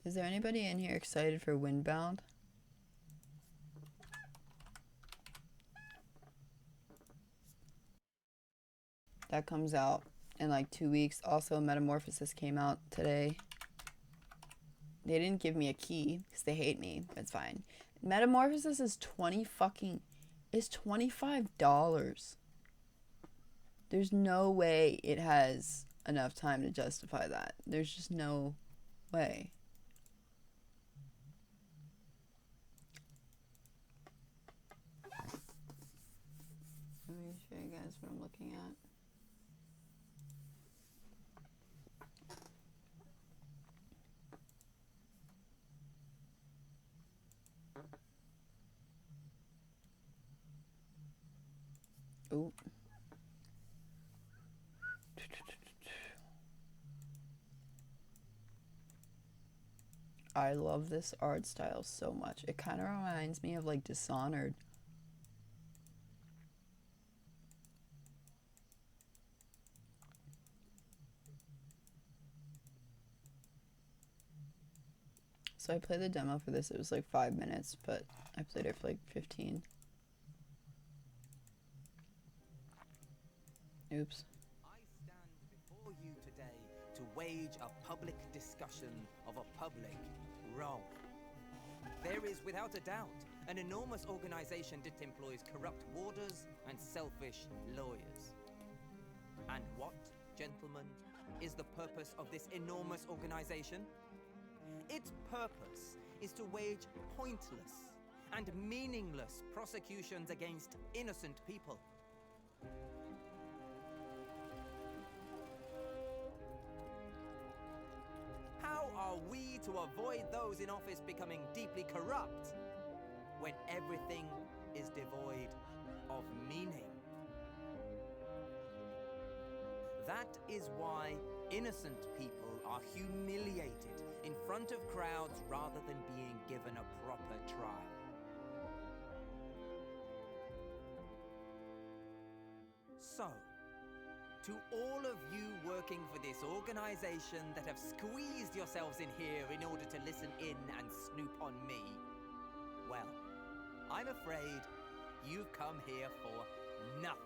Is there anybody in here excited for Windbound? That comes out in like 2 weeks. Also, Metamorphosis came out today. They didn't give me a key because they hate me. It's fine. Metamorphosis is $25. There's no way it has enough time to justify that. There's just no way. Let me show you guys what I'm looking at. Ooh. I love this art style so much. It kind of reminds me of like Dishonored. So I played the demo for this. It was like 5 minutes, but I played it for like 15. Oops. I stand before you today to wage a public discussion of a public wrong. There is, without a doubt, an enormous organization that employs corrupt warders and selfish lawyers. And what, gentlemen, is the purpose of this enormous organization? Its purpose is to wage pointless and meaningless prosecutions against innocent people. How are we to avoid those in office becoming deeply corrupt when everything is devoid of meaning? That is why innocent people are humiliated in front of crowds rather than being given a proper trial. So, to all of you working for this organization that have squeezed yourselves in here in order to listen in and snoop on me, well, I'm afraid you've come here for nothing.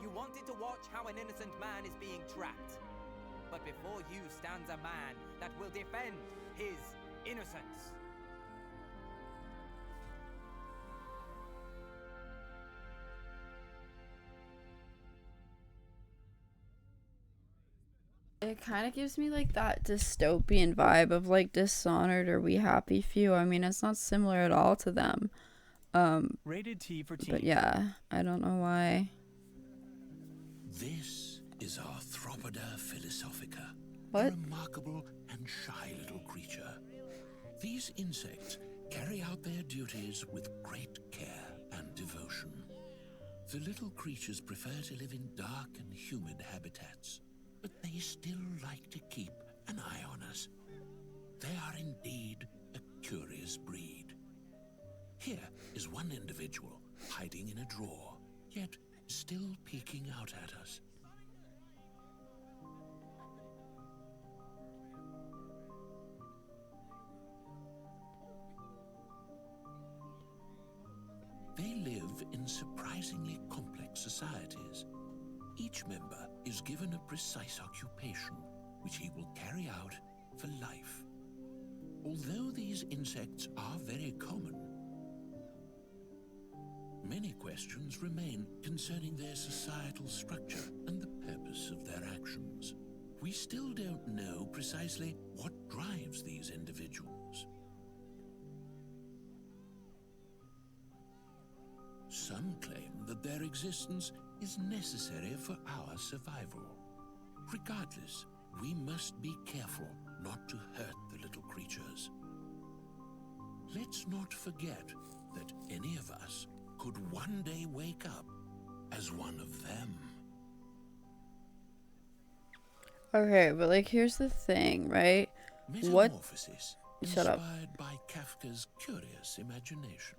You wanted to watch how an innocent man is being trapped. But before you stands a man that will defend his innocence. It kind of gives me like that dystopian vibe of like Dishonored or We Happy Few. I mean, it's not similar at all to them. Rated T for teen. But yeah, I don't know why. This is Arthropoda philosophica, What? a remarkable and shy little creature. These insects carry out their duties with great care and devotion. The little creatures prefer to live in dark and humid habitats, but they still like to keep an eye on us. They are indeed a curious breed. Here is one individual hiding in a drawer, yet still peeking out at us. They live in surprisingly complex societies. Each member is given a precise occupation, which he will carry out for life. Although these insects are very common, many questions remain concerning their societal structure and the purpose of their actions. We still don't know precisely what drives these individuals. Some claim that their existence is necessary for our survival. Regardless, we must be careful not to hurt the little creatures. Let's not forget that any of us could one day wake up as one of them. Okay, but like here's the thing, right? Metamorphosis, Shut up. inspired by Kafka's curious imagination.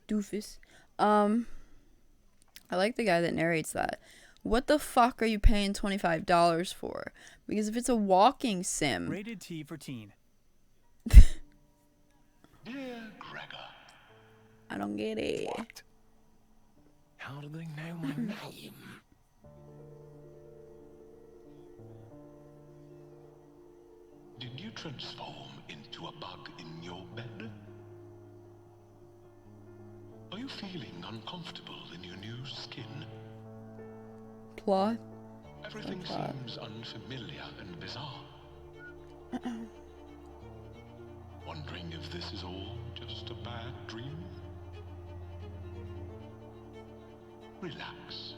Doofus. I like the guy that narrates that. What the fuck are you paying $25 for? Because if it's a walking sim, Rated T for teen. Dear Gregor. I don't get it. What? How do they know my name? Did you transform into a bug in your bed? Are you feeling uncomfortable in your new skin? Plot? Everything seems unfamiliar and bizarre. Wondering if this is all just a bad dream? Relax.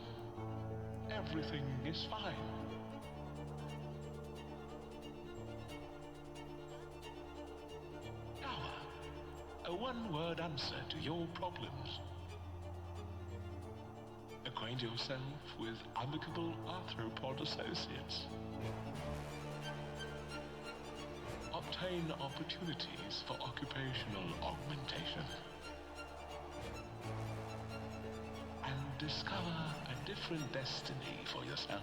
Everything is fine. Tower. A one-word answer to your problems. Acquaint yourself with amicable arthropod associates. Obtain opportunities for occupational augmentation. And discover a different destiny for yourself.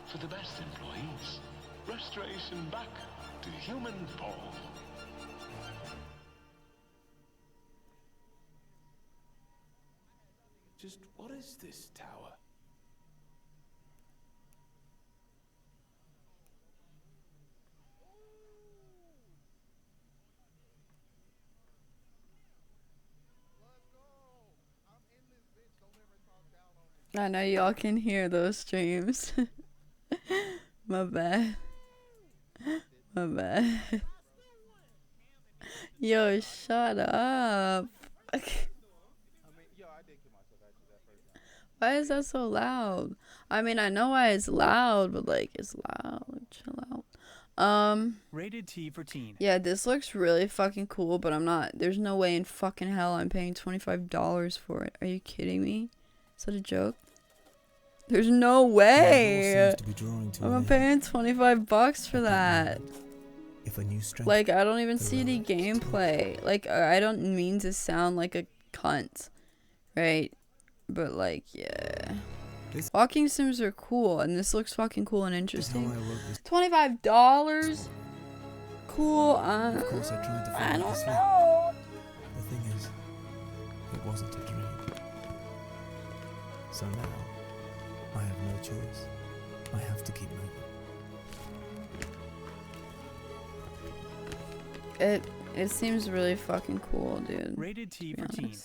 For the best employees, restoration back to human form. Just what is this tower? I know y'all can hear those streams. My bad. My bad. Yo, shut up. Why is that so loud? I mean, I know why it's loud, but like, it's loud. Chill out. Rated T for teen. Yeah, this looks really fucking cool, but I'm not. There's no way in fucking hell I'm paying $25 for it. Are you kidding me? Is that a joke? There's no way. I'm paying $25 for that. Like, I don't even see any gameplay. Like, I don't mean to sound like a cunt, right? But like, yeah. Walking sims are cool, and this looks fucking cool and interesting. $25? Cool. I don't know. The thing is, it wasn't a dream. So now, I have no choice. I have to keep moving. It seems really fucking cool, dude. Rated T for teen.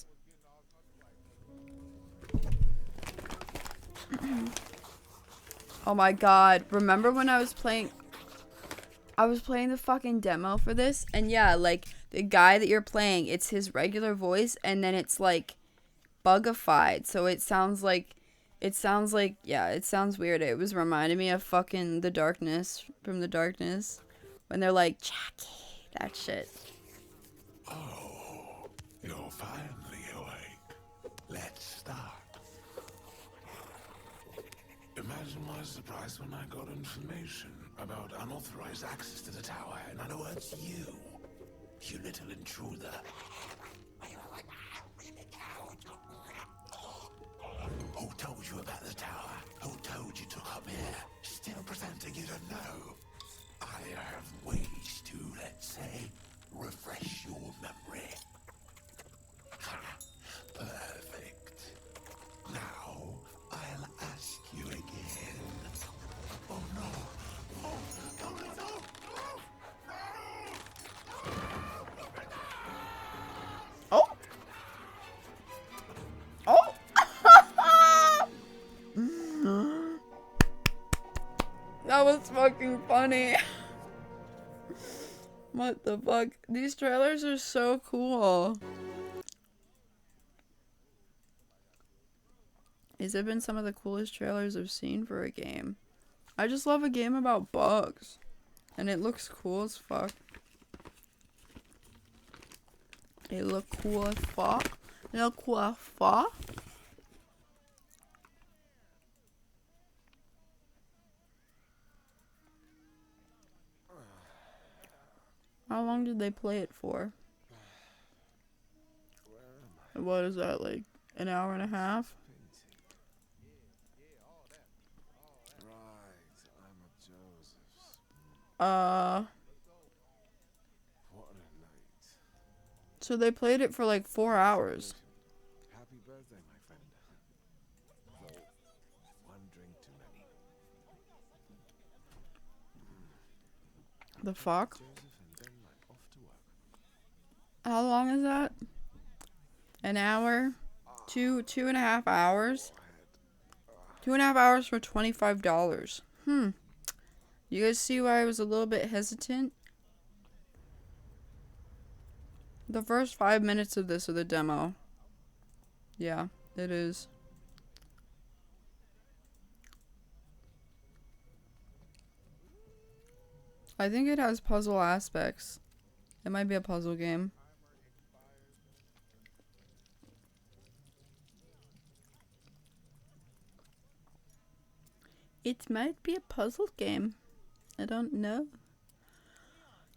Oh my god, remember when I was playing the fucking demo for this, and yeah, like the guy that you're playing, it's his regular voice, and then it's like bugified, so it sounds like yeah, it sounds weird. It was reminding me of fucking The Darkness, from The Darkness, when they're like, Jackie, that shit. Oh, you're finally awake. Let's start. Imagine my surprise when I got information about unauthorized access to the tower. In other words, you little intruder. Who told you about the tower? Who told you to come here? Still pretending you don't know. I have ways to, let's say, refresh your memory. Ha! Perfect. Now, I'll ask you again. Oh no! Oh, no, no, no! Oh! Oh! That was fucking funny. What the fuck? These trailers are so cool. These have been some of the coolest trailers I've seen for a game. I just love a game about bugs. And it looks cool as fuck. It look cool as fuck. It look cool as fuck. How long did they play it for? What is that, like an hour and a half? So they played it for like 4 hours. Happy birthday, my friend. Though, one drink too many. The fuck? Joseph, and then I'm off to work. How long is that? An hour? 2.5 hours? 2.5 hours for $25. You guys see why I was a little bit hesitant? The first 5 minutes of this are the demo. Yeah, it is. I think it has puzzle aspects. It might be a puzzle game. It might be a puzzle game. I don't know.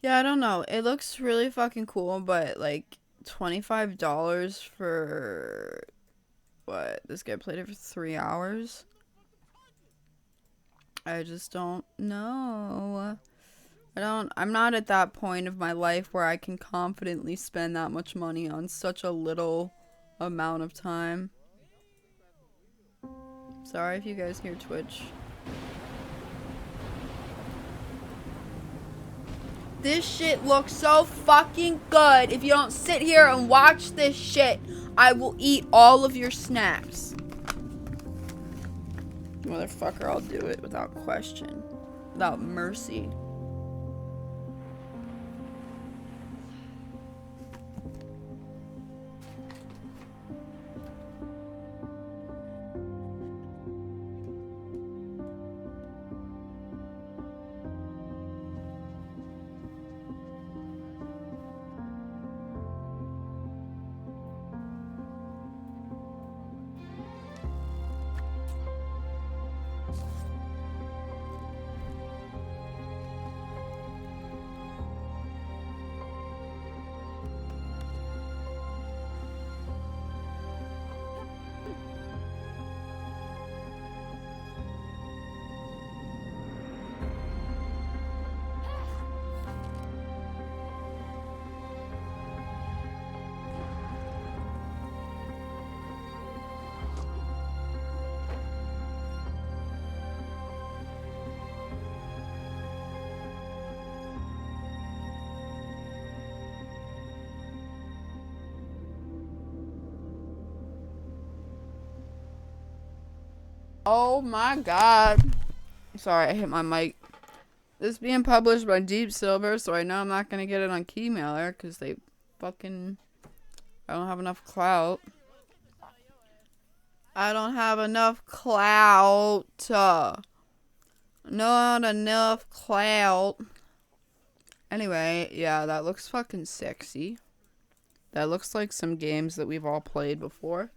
Yeah, I don't know. It looks really fucking cool, but like $25 for what? This guy played it for 3 hours? I just don't know. I'm not at that point of my life where I can confidently spend that much money on such a little amount of time. Sorry if you guys hear Twitch. This shit looks so fucking good. If you don't sit here and watch this shit, I will eat all of your snacks. Motherfucker, I'll do it without question. Without mercy. Oh my god. Sorry, I hit my mic. This being published by Deep Silver, so I know I'm not gonna get it on Keymailer, because they fucking... I don't have enough clout. I don't have enough clout. Not enough clout. Anyway, yeah, that looks fucking sexy. That looks like some games that we've all played before.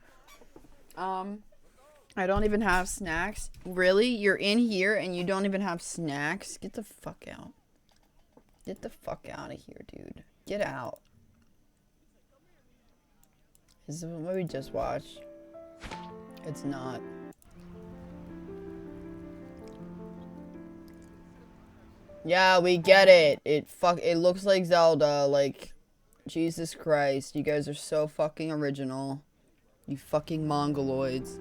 I don't even have snacks. Really? You're in here and you don't even have snacks? Get the fuck out. Get the fuck out of here, dude. Get out. Is this what we just watched? It's not. Yeah, we get it. It looks like Zelda. Like, Jesus Christ. You guys are so fucking original. You fucking mongoloids.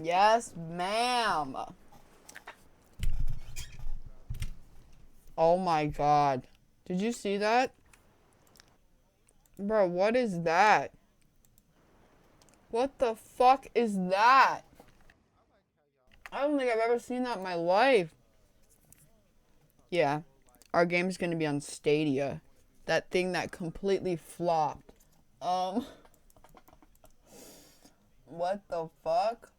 Yes, ma'am. Oh my god. Did you see that? Bro, what is that? What the fuck is that? I don't think I've ever seen that in my life. Yeah. Our game's gonna be on Stadia. That thing that completely flopped. What the fuck?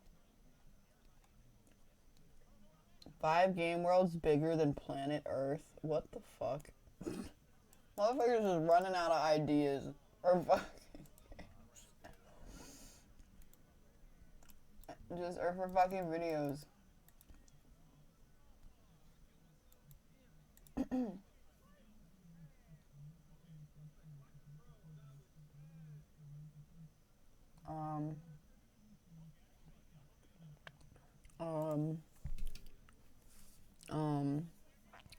5 game worlds bigger than planet Earth. What the fuck? Motherfuckers just running out of ideas. Or fucking just or for fucking videos. um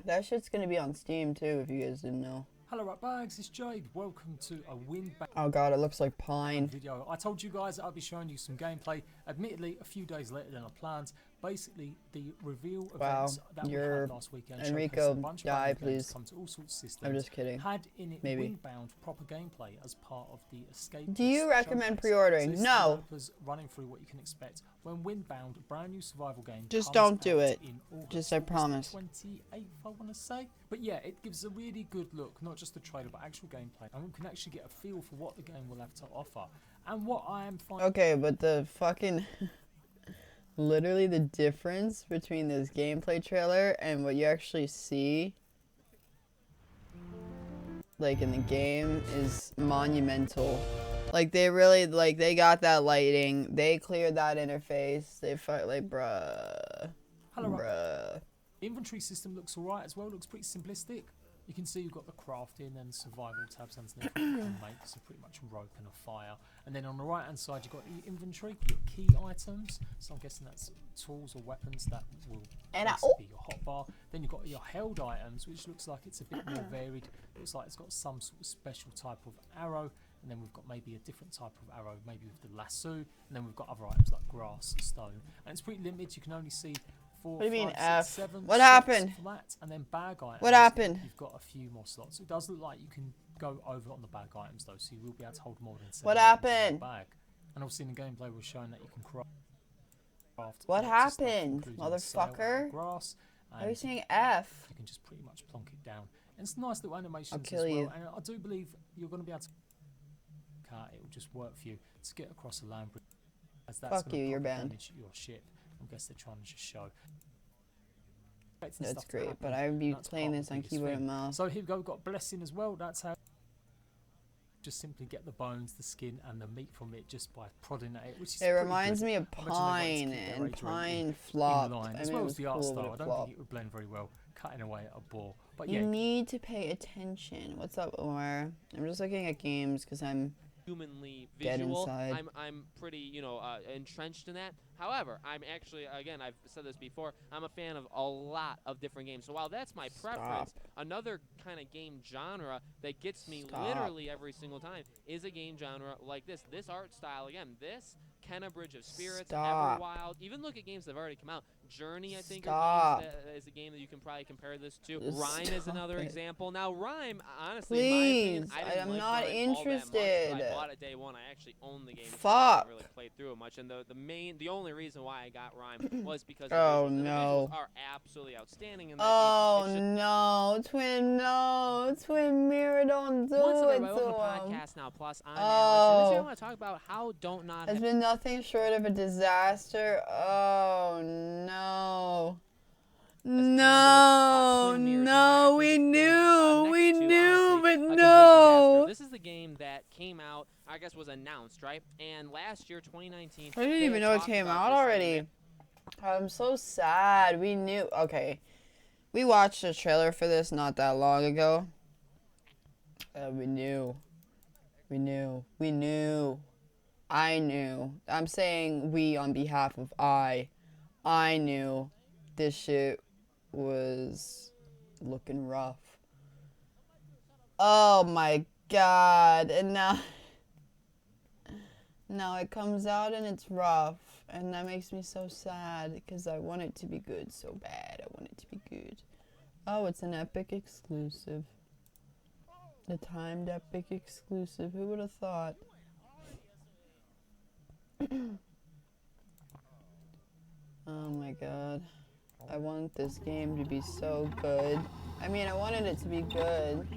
that shit's gonna be on Steam too, if you guys didn't know. Hello right bags, it's Jade. Welcome to a Windbound Oh god, it looks like pine. video. I told you guys that I'd be showing you some gameplay, admittedly a few days later than I planned. Basically, the reveal events that we had last weekend Enrico, showcased a bunch of die, games please. come to all sorts of systems. I'm just kidding. Had in it Maybe. Windbound proper gameplay as part of the Escape. Do you recommend pre-ordering? So No. developers running through what you can expect when Windbound, a brand new survival game, Just comes don't do out it. in August. Just I promise. 28th, I want to say. But yeah, it gives a really good look, not just the trailer, but actual gameplay, and we can actually get a feel for what the game will have to offer. And what I am finding. Okay, but the fucking literally the difference between this gameplay trailer and what you actually see like in the game is monumental. Like they really they got that lighting, they cleared that interface, they fight like bruh. Hello, bruh. The inventory system looks alright as well, looks pretty simplistic. You can see you've got the crafting and survival tabs underneath and make, so pretty much a rope and a fire. And then on the right hand side you've got your inventory, your key items, so I'm guessing that's tools or weapons that will be your hotbar. Then you've got your held items, which looks like it's a bit more varied. Looks like it's got some sort of special type of arrow, and then we've got maybe a different type of arrow, maybe with the lasso, and then we've got other items like grass, stone. And it's pretty limited, you can only see 4, What do you mean 5, F? 6, 7 What slots happened? Flat, and then bag items. What happened? You've got a few more slots. It does look like you can go over on the bag items though, so you will be able to hold more than 7 What items in happened? the bag. And obviously in the gameplay we're showing that you can craft. What lots of stuff, happened, including sail out of motherfucker? grass, Why are you and saying F? you can just pretty much plonk it down. And it's nice little animations I'll as kill well. you. And I do believe you're going to be able to it will just work for you to get across the land bridge, as that's Fuck gonna you, you're proper banned. damage your ship. I guess they're trying to just show. That's great, but I would be playing this on keyboard and mouse. So here we go, we've got blessing as well. That's how just simply get the bones, the skin and the meat from it just by prodding at it, which is It reminds me of I imagine they wanted to Pine, keep their and age rating Pine in flopped. line, I as mean, well it as was the art cool, style. but I it don't flopped. think it would blend very well, cutting away at a bore. But You yeah, need to pay attention. What's up, Omar? I'm just looking at games because I'm humanly dead visual. inside. I'm pretty, entrenched in that. However, I'm actually, again, I've said this before, I'm a fan of a lot of different games. So while that's my preference, another kind of game genre that gets me literally every single time is a game genre like this. This art style, again, this, Kenna Bridge of Spirits, Everwild, even look at games that have already come out. Journey, I think, is a game that you can probably compare this to. Rhyme is another example. Now, Rhyme, honestly, in my opinion, I didn't like not Rhyme all that much, interested. but I bought it day one. I actually owned the game. Fuck. I haven't really played through it much, and the only reason why I got Rhyme was because the visuals, and the visuals are absolutely outstanding. In that game. No, Twin Mirror, don't do Once it again, welcome to to him. Podcast Now Plus. I'm Alex, and this year I want to talk about how don't not Has have been nothing short of a disaster. Oh no. No, we knew, but no. This is the game that came out, I guess was announced, right? And last year, 2019. I didn't even know it came out already. I'm so sad. We knew. Okay. We watched a trailer for this not that long ago. We knew. I knew. I'm saying we on behalf of I knew this shit was looking rough. Oh my god. And No, it comes out and it's rough, and that makes me so sad because I want it to be good so bad. I want it to be good. Oh, it's an Epic exclusive. The timed Epic exclusive. Who would have thought? Oh my god. I want this game to be so good. I mean, I wanted it to be good.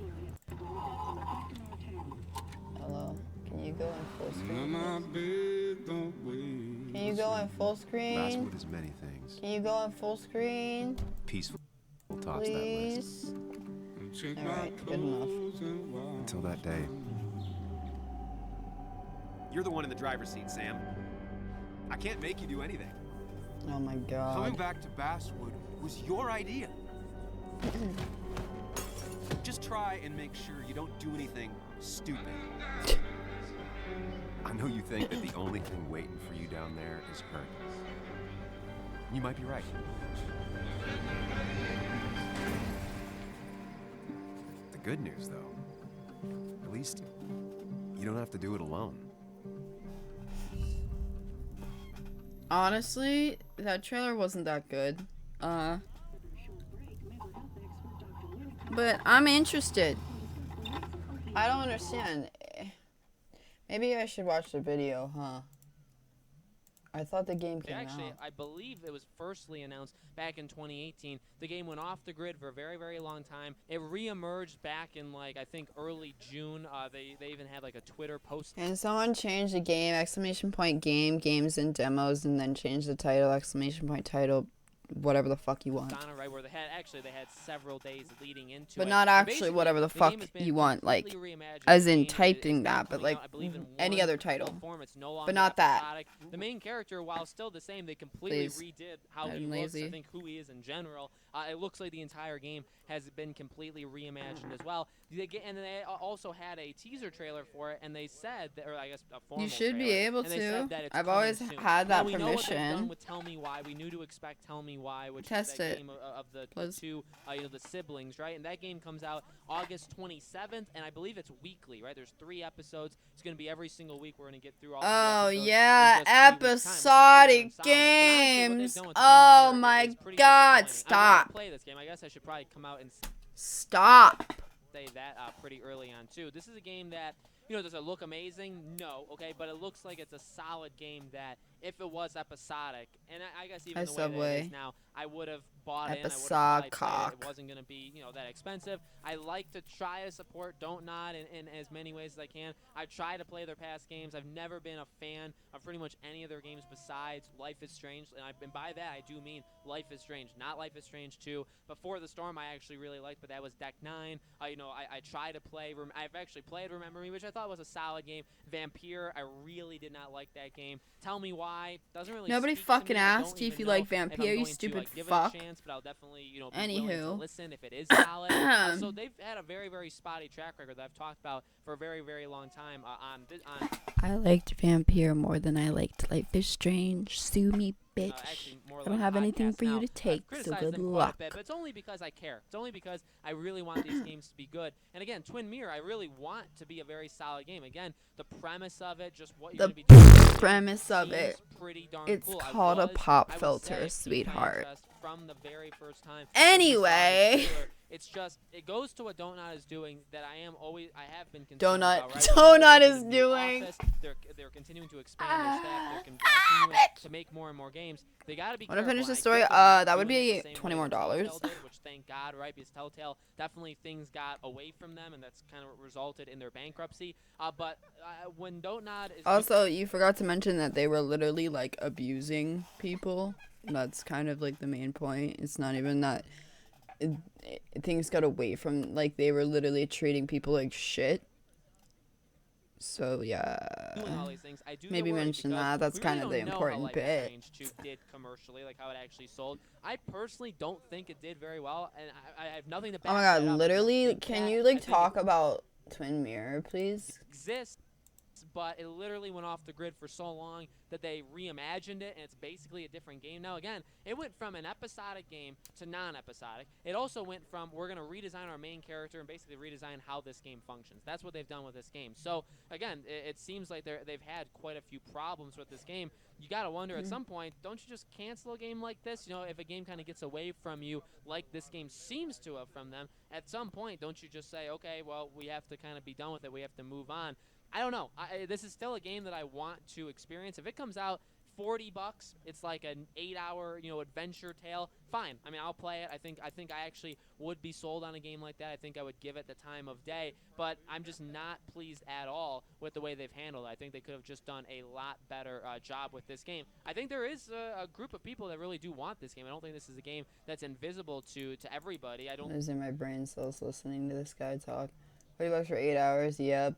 Hello. Can you go in full screen? Can you go in full screen? Basswood is many things. Can you go in full screen? Peaceful tops that list. Please? Alright, good enough. Until that day. You're the one in the driver's seat, Sam. I can't make you do anything. Oh my god. Coming back to Basswood was your idea. Just try and make sure you don't do anything stupid. I know you think that the only thing waiting for you down there is hurt. You might be right. The good news, though, at least you don't have to do it alone. Honestly, that trailer wasn't that good. But I'm interested. I don't understand. Maybe I should watch the video, huh? I thought the game came out. I believe it was firstly announced back in 2018. The game went off the grid for a very, very long time. It re-emerged back in, like, I think early June. They even had, like, a Twitter post. Can someone change the game, exclamation point game, games and demos, and then change the title, exclamation point title, whatever the fuck you want. Right, where they had several days leading into but it. not actually whatever the fuck you want, like, as in typing that, but like any other title. No but not that. episodic. The main character, while still the same, they completely redid how he looks, I think who he is in general. It looks like the entire game has been completely reimagined as well. And they also had a teaser trailer for it, and they said, that, or I guess a formal you should trailer, be able to. I've always had that permission. We know what they've done with Tell Me Why. We knew to expect Tell Me Why, which is that game of the two, the siblings, right? And that game comes out August 27th, and I believe it's weekly, right? There's 3 episodes. It's going to be every single week. We're going to get through all. Oh yeah, episodic games. Oh my God! Stop. Play this game. I guess I should probably come out and stop. Say that pretty early on too. This is a game that, does it look amazing? No, okay, but it looks like it's a solid game that if it was episodic, and I guess even the way that it is now, I would have bought it. It wasn't going to be, that expensive. I like to try to support Don't Nod in as many ways as I can. I try to play their past games. I've never been a fan of pretty much any of their games besides Life is Strange, and by that I do mean Life is Strange, not Life is Strange 2. Before the Storm I actually really liked, but that was Deck 9. I try to play, I've actually played Remember Me, which I thought was a solid game. Vampire, I really did not like that game. Tell Me Why, doesn't really. Nobody fucking asked you if you like Vampire, you stupid fuck. But I'll definitely, be willing to listen if it is solid. So they've had a very, very spotty track record that I've talked about for a very, very long time. I liked Vampire more than I liked Life is Strange. Sue me, bitch. I don't have anything for you to take, so good luck. But it's only because I care. It's only because I really want these games to be good. And again, Twin Mirror, I really want to be a very solid game. Again, the premise of it, just what you're going to be doing. The premise of it. It's cool. called a pop filter, sweetheart. From the very first time. Anyway. It's just, it goes to what Donut is doing that I have been concerned about, right? Donut is doing. They're continuing to expand their staff. They're continuing to make more and more games. They gotta be careful. Want to finish the story? That would be $20 more. Which thank God, right? Because Telltale, definitely things got away from them, and that's kind of what resulted in their bankruptcy. But when Donut is... Also, you forgot to mention that they were literally, like, abusing people. That's kind of, like, the main point. It's not even that... things got away from, like, they were literally treating people like shit. So yeah, maybe mention that. That's kind of the important bit. Did commercially, like how it actually sold. I personally don't think it did very well, and I have nothing to back. Oh my God, literally, can you like talk about Twin Mirror, please? Exists but it literally went off the grid for so long that they reimagined it, and it's basically a different game now. Again, it went from an episodic game to non-episodic. It also went from we're going to redesign our main character and basically redesign how this game functions. That's what they've done with this game. So, again, it seems like they've had quite a few problems with this game. You got to wonder at some point, don't you just cancel a game like this? You know, if a game kind of gets away from you like this game seems to have from them, at some point, don't you just say, okay, well, we have to kind of be done with it. We have to move on. I don't know. This is still a game that I want to experience. If it comes out $40, it's like an 8-hour, adventure tale. Fine. I mean, I'll play it. I think I actually would be sold on a game like that. I think I would give it the time of day. But I'm just not pleased at all with the way they've handled it. I think they could have just done a lot better job with this game. I think there is a group of people that really do want this game. I don't think this is a game that's invisible to everybody. I don't. Losing my brain cells listening to this guy talk. $40 for 8 hours. Yep.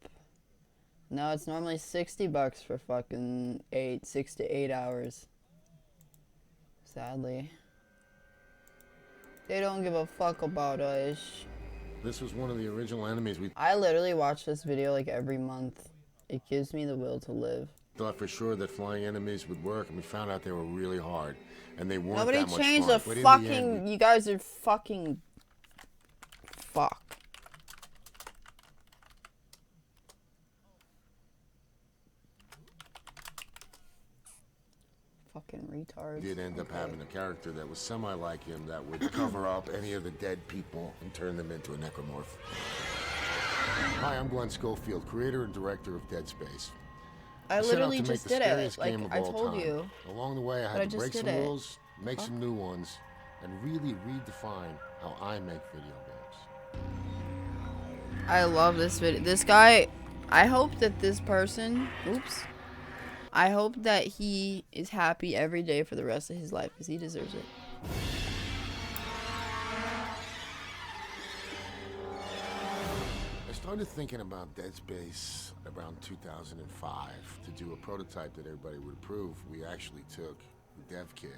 No, it's normally $60 for fucking 6 to 8 hours. Sadly. They don't give a fuck about us. This was one of the original enemies we I literally watch this video like every month. It gives me the will to live. thought for sure that flying enemies would work, and we found out they were really hard. And they weren't Nobody that much changed fun. the But in fucking... end, You guys are fucking... Fuck. Fucking retards. we did end up having a character that was semi-like him that would cover up any of the dead people and turn them into a necromorph. Hi, I'm Glenn Schofield, creator and director of Dead Space. I set out literally to make just the did it. scariest Like, game of I all told time. you. Along the way, I But had I to just break did some it. rules, make some new ones, and really redefine how I make video games. I love this video. This guy, I hope that this person, oops, I hope that he is happy every day for the rest of his life because he deserves it. I started thinking about Dead Space around 2005 to do a prototype that everybody would approve. We actually took the dev kit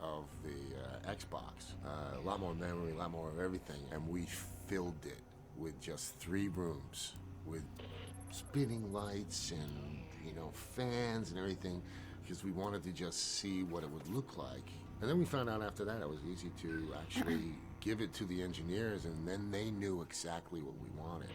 of the Xbox, a lot more memory, a lot more of everything, and we filled it with just 3 rooms with spinning lights and fans and everything, because we wanted to just see what it would look like. And then we found out after that it was easy to actually give it to the engineers, and then they knew exactly what we wanted.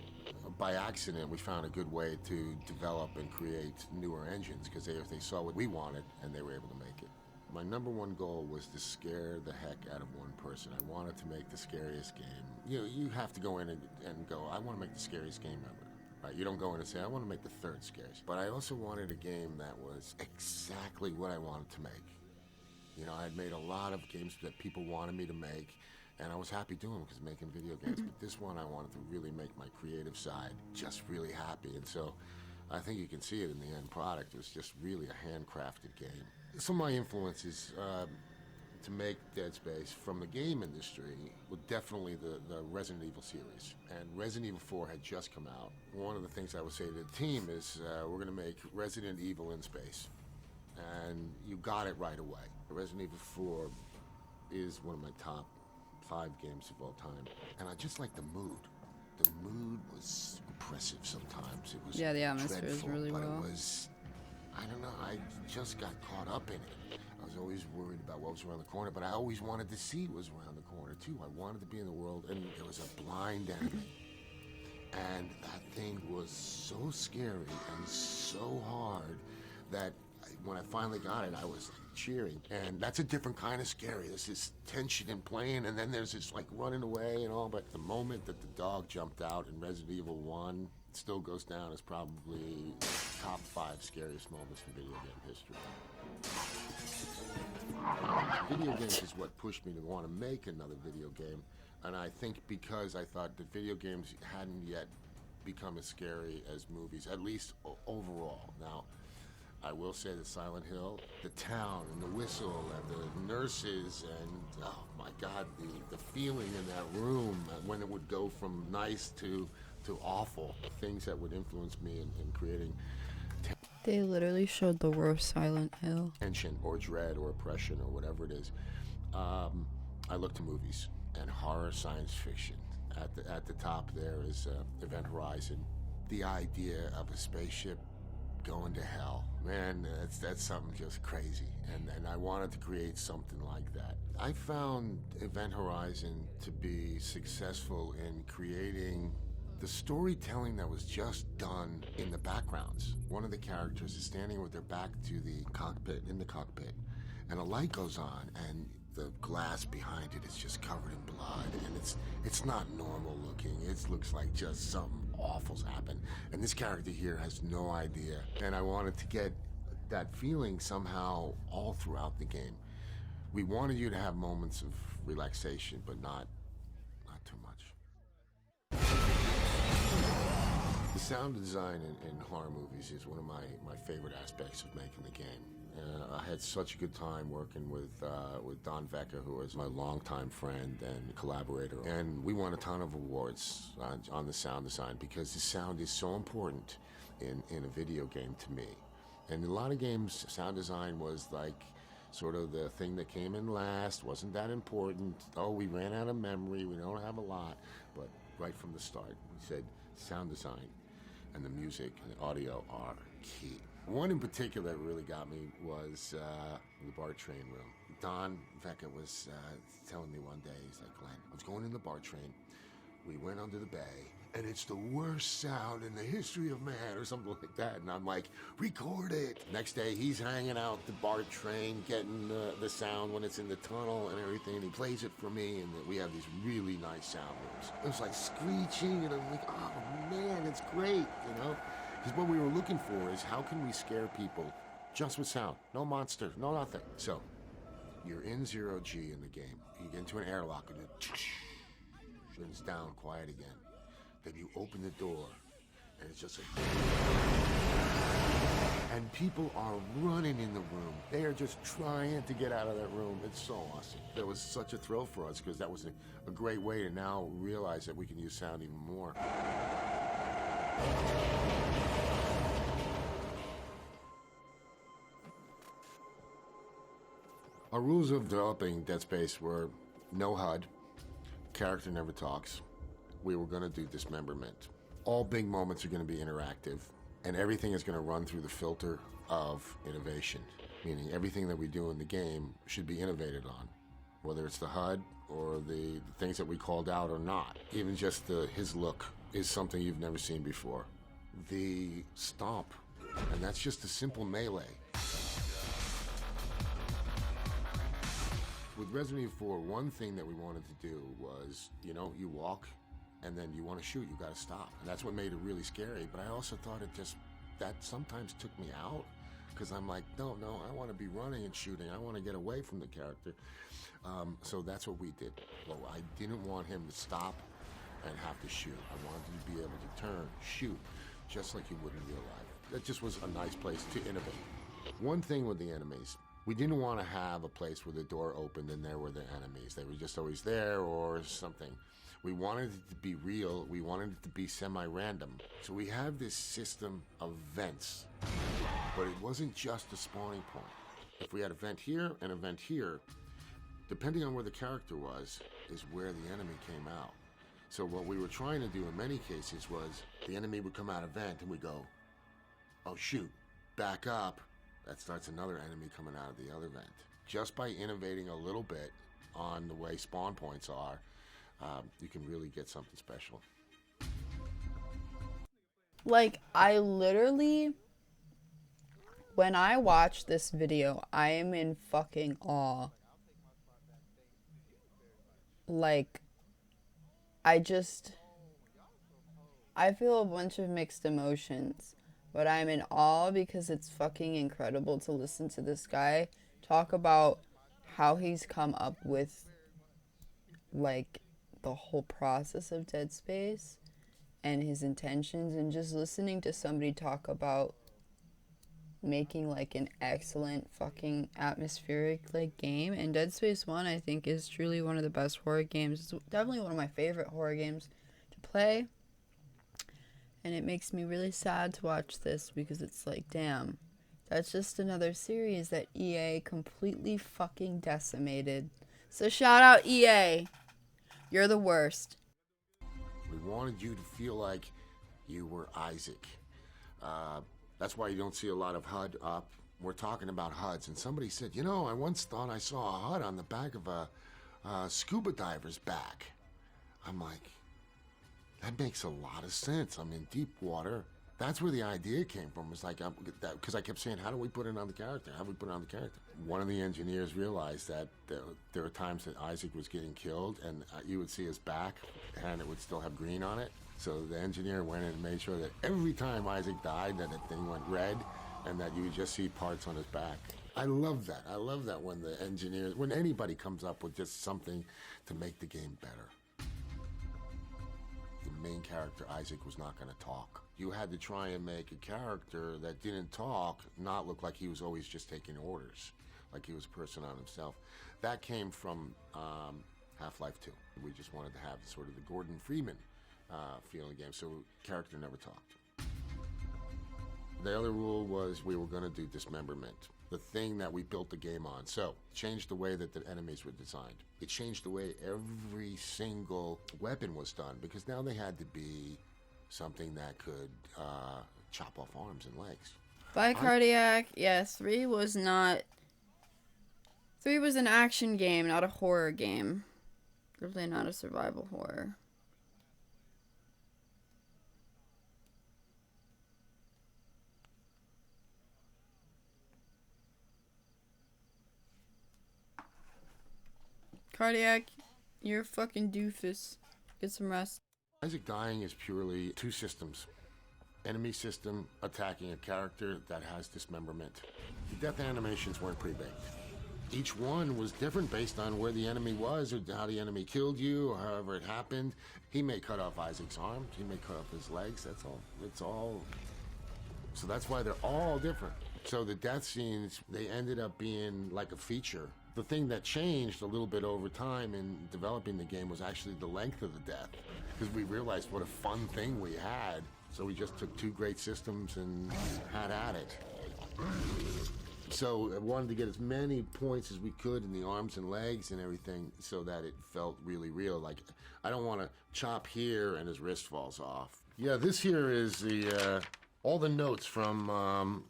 By accident, we found a good way to develop and create newer engines, because they saw what we wanted and they were able to make it. My number one goal was to scare the heck out of one person. I wanted to make the scariest game. You have to go in and go, I want to make the scariest game ever. Right? You don't go in and say, I want to make the 3rd scariest. But I also wanted a game that was exactly what I wanted to make. I had made a lot of games that people wanted me to make, and I was happy doing them because making video games. But this one, I wanted to really make my creative side just really happy. And so I think you can see it in the end product. It was just really a handcrafted game. Some of my influences to make Dead Space from the game industry were definitely the Resident Evil series. And Resident Evil 4 had just come out. One of the things I would say to the team is we're going to make Resident Evil in space. And you got it right away. Resident Evil 4 is one of my top 5 games of all time. And I just like the mood. The mood was oppressive sometimes. It was Yeah, the atmosphere dreadful, is really but well. it was, I don't know, I just got caught up in it. I was always worried about what was around the corner, but I always wanted to see what was around the corner too. I wanted to be in the world, and there was a blind enemy. And that thing was so scary and so hard that when I finally got it, I was cheering. And that's a different kind of scary. There's this tension and playing, and then there's this like running away and all. But the moment that the dog jumped out in Resident Evil 1 still goes down as probably top 5 scariest moments in video game history. Video games is what pushed me to want to make another video game. And I think because I thought that video games hadn't yet become as scary as movies, at least overall. Now, I will say that Silent Hill, the town and the whistle and the nurses and, oh my God, the feeling in that room when it would go from nice to awful, things that would influence me in creating They literally showed the worst Silent Hill. tension or dread or oppression or whatever it is. I look to movies and horror science fiction. At the top there is Event Horizon. The idea of a spaceship going to hell. Man, that's something just crazy. And I wanted to create something like that. I found Event Horizon to be successful in creating the storytelling that was just done in the backgrounds. One of the characters is standing with their back to the cockpit, and a light goes on, and the glass behind it is just covered in blood, and it's not normal looking. It looks like just something awful's happened, and this character here has no idea. And I wanted to get that feeling somehow all throughout the game. We wanted you to have moments of relaxation, but not too much. The sound design in horror movies is one of my favorite aspects of making the game. I had such a good time working with Don Vecca, who is my longtime friend and collaborator. And we won a ton of awards on the sound design because the sound is so important in a video game to me. And in a lot of games, sound design was like sort of the thing that came in last, wasn't that important. Oh, we ran out of memory, we don't have a lot. But right from the start, we said sound design and the music and the audio are key. One in particular that really got me was the BART train room. Don Vecca was telling me one day, he's like, Glenn, I was going in the BART train. We went under the bay, and it's the worst sound in the history of man, or something like that. And I'm like, record it. Next day, he's hanging out the BART train, getting the sound when it's in the tunnel and everything. And he plays it for me, and we have these really nice sound rooms. It was like screeching, and I'm like, oh man, it's great, you know? Because what we were looking for is how can we scare people just with sound? No monster, no nothing. So, you're in 0G in the game. You get into an airlock and then it's down, quiet again. Then you open the door and it's just like... And people are running in the room. They are just trying to get out of that room. It's so awesome. That was such a thrill for us because that was a great way to now realize that we can use sound even more. Our rules of developing Dead Space were no HUD, character never talks. We were going to do dismemberment. All big moments are going to be interactive, and everything is going to run through the filter of innovation, meaning everything that we do in the game should be innovated on, whether it's the HUD or the things that we called out or not. Even just his look is something you've never seen before. The stomp, and that's just a simple melee. With Resident Evil 4, one thing that we wanted to do was, you know, you walk and then you want to shoot, you got to stop. And that's what made it really scary. But I also thought that sometimes took me out because I'm like, no, I want to be running and shooting. I want to get away from the character. So that's what we did. Well, I didn't want him to stop and have to shoot. I wanted him to be able to turn, shoot, just like you would in real life. That just was a nice place to innovate. One thing with the enemies, we didn't want to have a place where the door opened and there were the enemies. They were just always there or something. We wanted it to be real. We wanted it to be semi-random. So we have this system of vents, but it wasn't just a spawning point. If we had a vent here and a vent here, depending on where the character was, is where the enemy came out. So what we were trying to do in many cases was the enemy would come out of vent and we go, oh shoot, back up. That starts another enemy coming out of the other vent. Just by innovating a little bit on the way spawn points are, you can really get something special. Like, I literally, when I watch this video, I am in fucking awe. Like, I feel a bunch of mixed emotions. But I'm in awe because it's fucking incredible to listen to this guy talk about how he's come up with, like, the whole process of Dead Space and his intentions, and just listening to somebody talk about making, like, an excellent fucking atmospheric, like, game. And Dead Space 1, I think, is truly one of the best horror games. It's definitely one of my favorite horror games to play. And it makes me really sad to watch this because it's like, damn, that's just another series that EA completely fucking decimated. So shout out EA. You're the worst. We wanted you to feel like you were Isaac. That's why you don't see a lot of HUD up. We're talking about HUDs, and somebody said, you know, I once thought I saw a HUD on the back of a scuba diver's back. I'm like, that makes a lot of sense. I'm in deep water. That's where the idea came from. It's like, because I kept saying, how do we put it on the character? How do we put it on the character? One of the engineers realized that there were times that Isaac was getting killed, and you would see his back, and it would still have green on it. So the engineer went in and made sure that every time Isaac died, that the thing went red, and that you would just see parts on his back. I love that. I love that when the engineers, when anybody comes up with just something to make the game better. The main character, Isaac, was not going to talk. You had to try and make a character that didn't talk not look like he was always just taking orders, like he was a person on himself. That came from Half-Life 2. We just wanted to have sort of the Gordon Freeman feeling game, so character never talked. The other rule was we were going to do dismemberment, the thing that we built the game on. So it changed the way that the enemies were designed. It changed the way every single weapon was done, because now they had to be something that could chop off arms and legs. By Cardiac, yeah, 3 was not... 3 was an action game, not a horror game. Definitely not a survival horror. Cardiac, you're a fucking doofus. Get some rest. Isaac dying is purely two systems. Enemy system attacking a character that has dismemberment. The death animations weren't pre-baked. Each one was different based on where the enemy was, or how the enemy killed you, or however it happened. He may cut off Isaac's arms, he may cut off his legs, that's all. It's all... So that's why they're all different. So the death scenes, they ended up being like a feature. The thing that changed a little bit over time in developing the game was actually the length of the death, because we realized what a fun thing we had. So we just took two great systems and had at it. So I wanted to get as many points as we could in the arms and legs and everything so that it felt really real. Like, I don't want to chop here and his wrist falls off. Yeah, this here is the all the notes from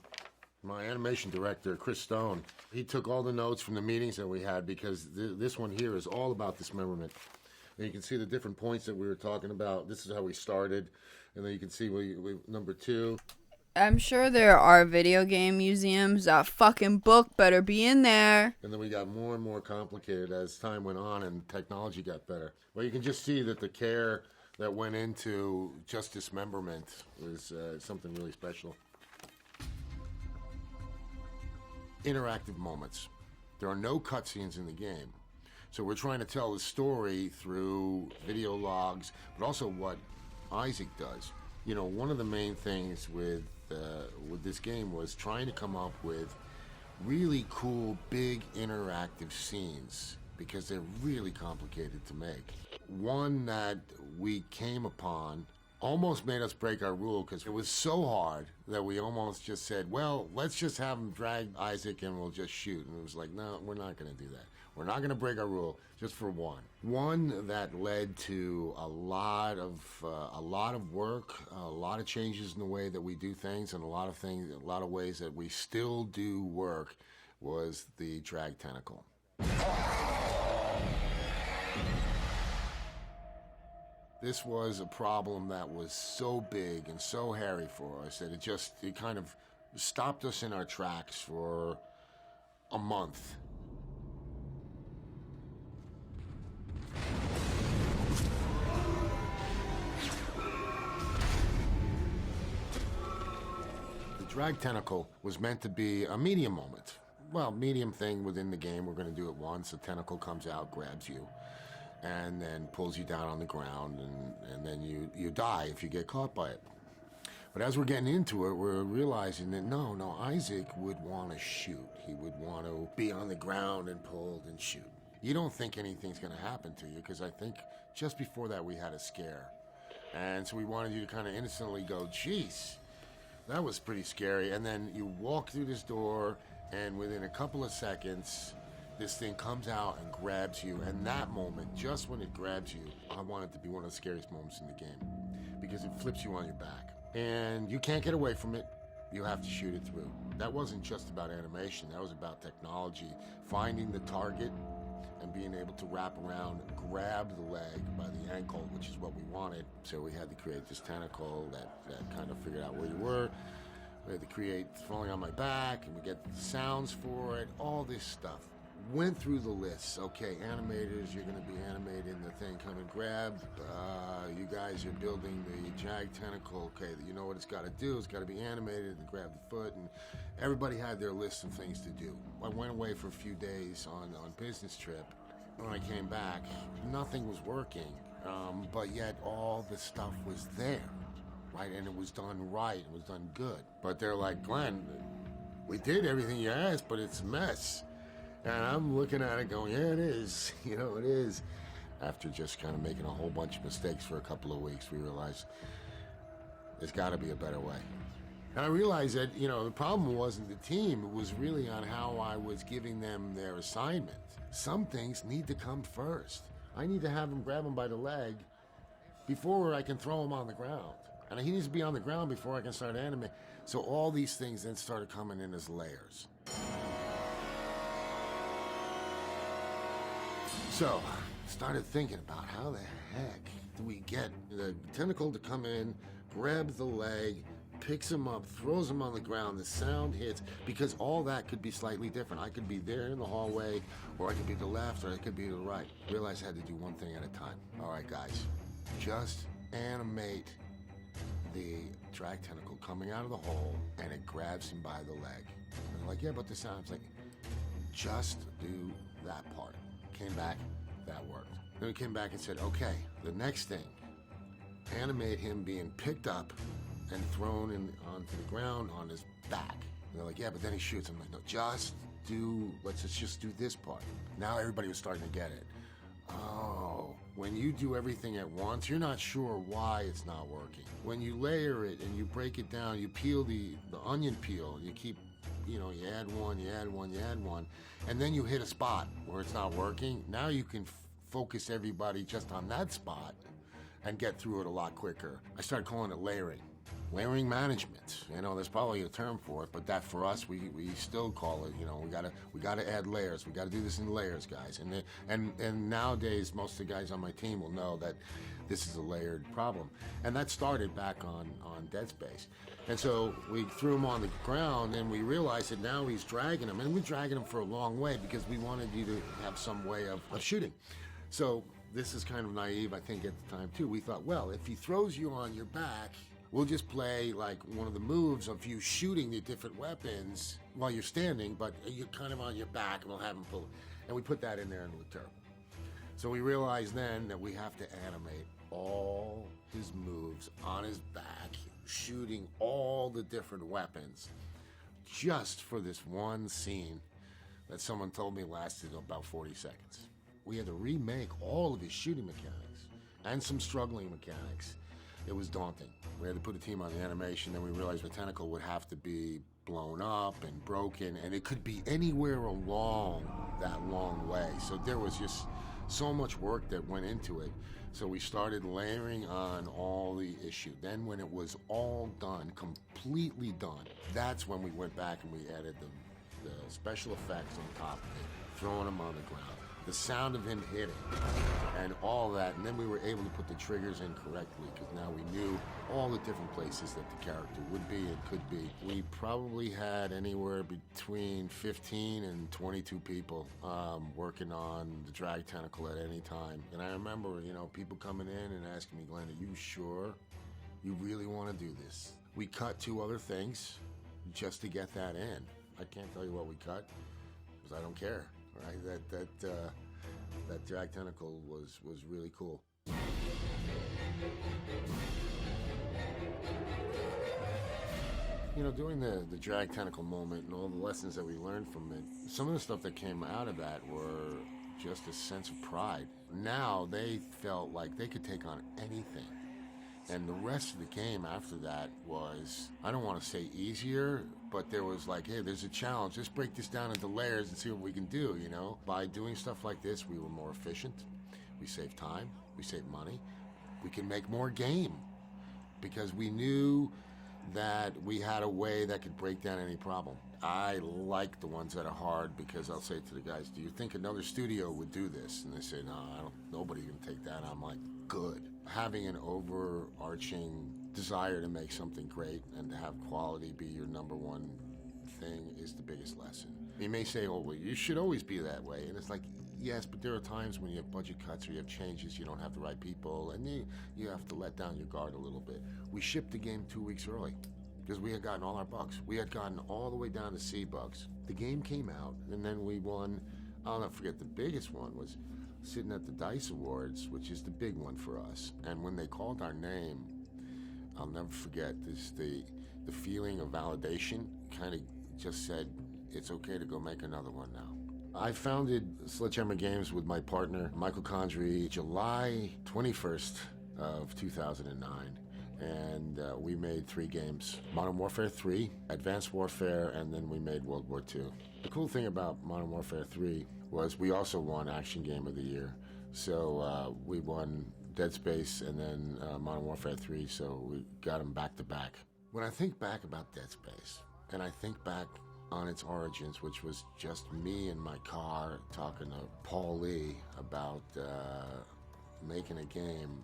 my animation director, Chris Stone. He took all the notes from the meetings that we had, because this one here is all about dismemberment. And you can see the different points that we were talking about. This is how we started. And then you can see number 2. I'm sure there are video game museums. That fucking book better be in there. And then we got more and more complicated as time went on and technology got better. Well, you can just see that the care that went into just dismemberment was something really special. Interactive moments. There are no cutscenes in the game. So we're trying to tell the story through video logs, but also what Isaac does. You know, one of the main things with this game was trying to come up with really cool, big, interactive scenes, because they're really complicated to make. One that we came upon almost made us break our rule, because it was so hard that we almost just said, well, let's just have him drag Isaac and we'll just shoot. And it was like, no, we're not going to do that. We're not going to break our rule just for one. One that led to a lot of work, a lot of changes in the way that we do things, and a lot of ways that we still do work, was the drag tentacle. This was a problem that was so big and so hairy for us that it kind of stopped us in our tracks for a month. The drag tentacle was meant to be a medium moment. Well, medium thing within the game. We're going to do it once. A tentacle comes out, grabs you, and then pulls you down on the ground, and then you die if you get caught by it. But as we're getting into it, we're realizing that no, Isaac would want to shoot. He would want to be on the ground and pulled and shoot. You don't think anything's going to happen to you, because I think just before that we had a scare. And so we wanted you to kind of instantly go, geez, that was pretty scary. And then you walk through this door, and within a couple of seconds, this thing comes out and grabs you. And that moment, just when it grabs you, I want it to be one of the scariest moments in the game, because it flips you on your back. And you can't get away from it. you have to shoot it through. That wasn't just about animation, that was about technology, finding the target and being able to wrap around, grab the leg by the ankle, which is what we wanted. So we had to create this tentacle that kind of figured out where you were. We had to create falling on my back, and we get the sounds for it, all this stuff. Went through the lists. Okay, animators, you're going to be animating the thing. Come and grab. You guys are building the jag tentacle. Okay, you know what it's got to do. It's got to be animated and grab the foot. And everybody had their list of things to do. I went away for a few days on business trip. When I came back, nothing was working. But yet all the stuff was there, right? And it was done right. It was done good. But they're like, Glenn, we did everything you asked, but it's a mess. And I'm looking at it going, yeah, it is. You know, it is. After just kind of making a whole bunch of mistakes for a couple of weeks, we realized there's got to be a better way. And I realized that, you know, the problem wasn't the team. It was really on how I was giving them their assignment. Some things need to come first. I need to have him grab him by the leg before I can throw him on the ground. And he needs to be on the ground before I can start animating. So all these things then started coming in as layers. So, started thinking about how the heck do we get the tentacle to come in, grab the leg, picks him up, throws him on the ground, the sound hits, because all that could be slightly different. I could be there in the hallway, or I could be to the left, or I could be to the right. Realized I had to do one thing at a time. All right, guys, just animate the drag tentacle coming out of the hole, and it grabs him by the leg. And they're like, yeah, but the sound's like, just do that part. Came back, that worked. Then we came back and said, okay, the next thing, animate him being picked up and thrown onto the ground on his back. And they're like, yeah, but then he shoots. I'm like, no, let's just do this part. Now everybody was starting to get it. Oh, when you do everything at once, you're not sure why it's not working. When you layer it and you break it down, you peel the onion peel, you keep, you know, you add one, you add one, you add one, and then you hit a spot where it's not working. Now you can focus everybody just on that spot and get through it a lot quicker. I started calling it layering. Layering management. You know, there's probably a term for it, but that for us, we still call it, you know, we gotta add layers. We gotta do this in layers, guys. And nowadays, most of the guys on my team will know that this is a layered problem. And that started back on Dead Space. And so we threw him on the ground, and we realized that now he's dragging him. And we're dragging him for a long way because we wanted you to have some way of shooting. So this is kind of naive, I think, at the time, too. We thought, well, if he throws you on your back, we'll just play like one of the moves of you shooting the different weapons while you're standing, but you're kind of on your back, and we'll have him pull. And we put that in there, and it looked terrible. So we realized then that we have to animate all his moves on his back, shooting all the different weapons, just for this one scene that someone told me lasted about 40 seconds. We had to remake all of his shooting mechanics and some struggling mechanics. It was daunting. We had to put a team on the animation, then we realized the tentacle would have to be blown up and broken, and it could be anywhere along that long way. So there was just so much work that went into it. So we started layering on all the issue. Then when it was all done, completely done, that's when we went back and we added the special effects on top of it, throwing him on the ground, the sound of him hitting, and all that. And then we were able to put the triggers in correctly, because now we knew all the different places that the character would be and could be. We probably had anywhere between 15 and 22 people working on the drag tentacle at any time. And I remember, you know, people coming in and asking me, Glenn, are you sure you really want to do this? We cut 2 other things just to get that in. I can't tell you what we cut, because I don't care. Right, that drag tentacle was really cool. You know, during the drag tentacle moment and all the lessons that we learned from it, some of the stuff that came out of that were just a sense of pride. Now they felt like they could take on anything. And the rest of the game after that was, I don't want to say easier, but there was like, hey, there's a challenge. Let's break this down into layers and see what we can do, you know? By doing stuff like this, we were more efficient. We saved time. We saved money. We can make more game, because we knew that we had a way that could break down any problem. I like the ones that are hard because I'll say to the guys, do you think another studio would do this? And they say, no, I don't, nobody can take that. I'm like, good. Having an overarching desire to make something great and to have quality be your number one thing is the biggest lesson. You may say, oh, well, you should always be that way. And it's like, yes, but there are times when you have budget cuts or you have changes, you don't have the right people, and you have to let down your guard a little bit. We shipped the game 2 weeks early because we had gotten all our bugs. We had gotten all the way down to C bugs. The game came out, and then we won. I'll never forget, the biggest one was sitting at the DICE Awards, which is the big one for us. And when they called our name, I'll never forget this, the feeling of validation kind of just said, it's okay to go make another one now. I founded Sledgehammer Games with my partner, Michael Condrey, July 21st of 2009. And we made 3 games. Modern Warfare 3, Advanced Warfare, and then we made World War II. The cool thing about Modern Warfare 3 was we also won Action Game of the Year. So we won Dead Space and then Modern Warfare 3, so we got them back to back. When I think back about Dead Space, and I think back on its origins, which was just me in my car talking to Paul Lee about making a game,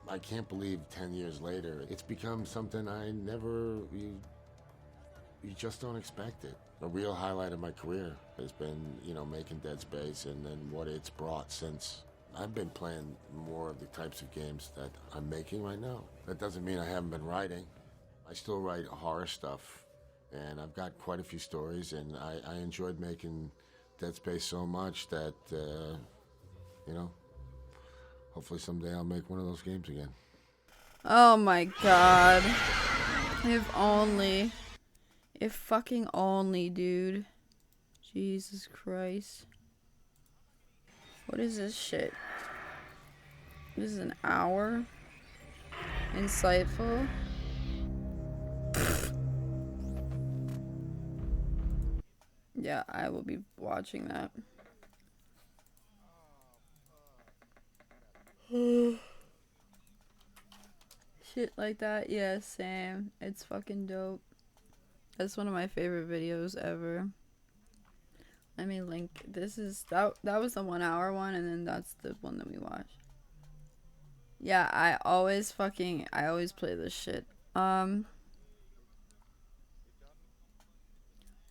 I can't believe 10 years later, it's become something you just don't expect it. A real highlight of my career has been, making Dead Space and then what it's brought since. I've been playing more of the types of games that I'm making right now. That doesn't mean I haven't been writing. I still write horror stuff. And I've got quite a few stories, and I enjoyed making Dead Space so much that, hopefully someday I'll make one of those games again. Oh my god. If fucking only, dude. Jesus Christ. What is this shit? This is an hour? Insightful? Yeah, I will be watching that. Shit like that, yeah, Sam. It's fucking dope. That's one of my favorite videos ever. Let me link. That was the 1 hour one, and then that's the one that we watched. Yeah, I always play this shit.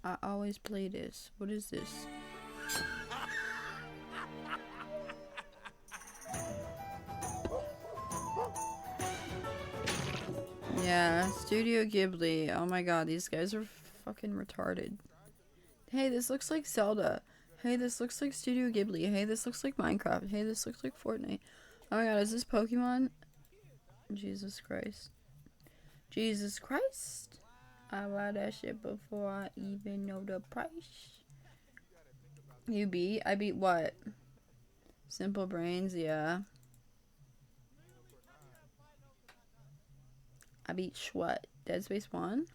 I always play this. What is this? Yeah, Studio Ghibli. Oh my god, these guys are fucking retarded. Hey, this looks like Zelda. Hey, this looks like Studio Ghibli. Hey, this looks like Minecraft. Hey, this looks like Fortnite. Oh my god, is this Pokemon? Jesus Christ. Jesus Christ. I bought that shit before I even know the price. You beat? I beat what? Simple Brains, yeah. I beat what? Dead Space 1?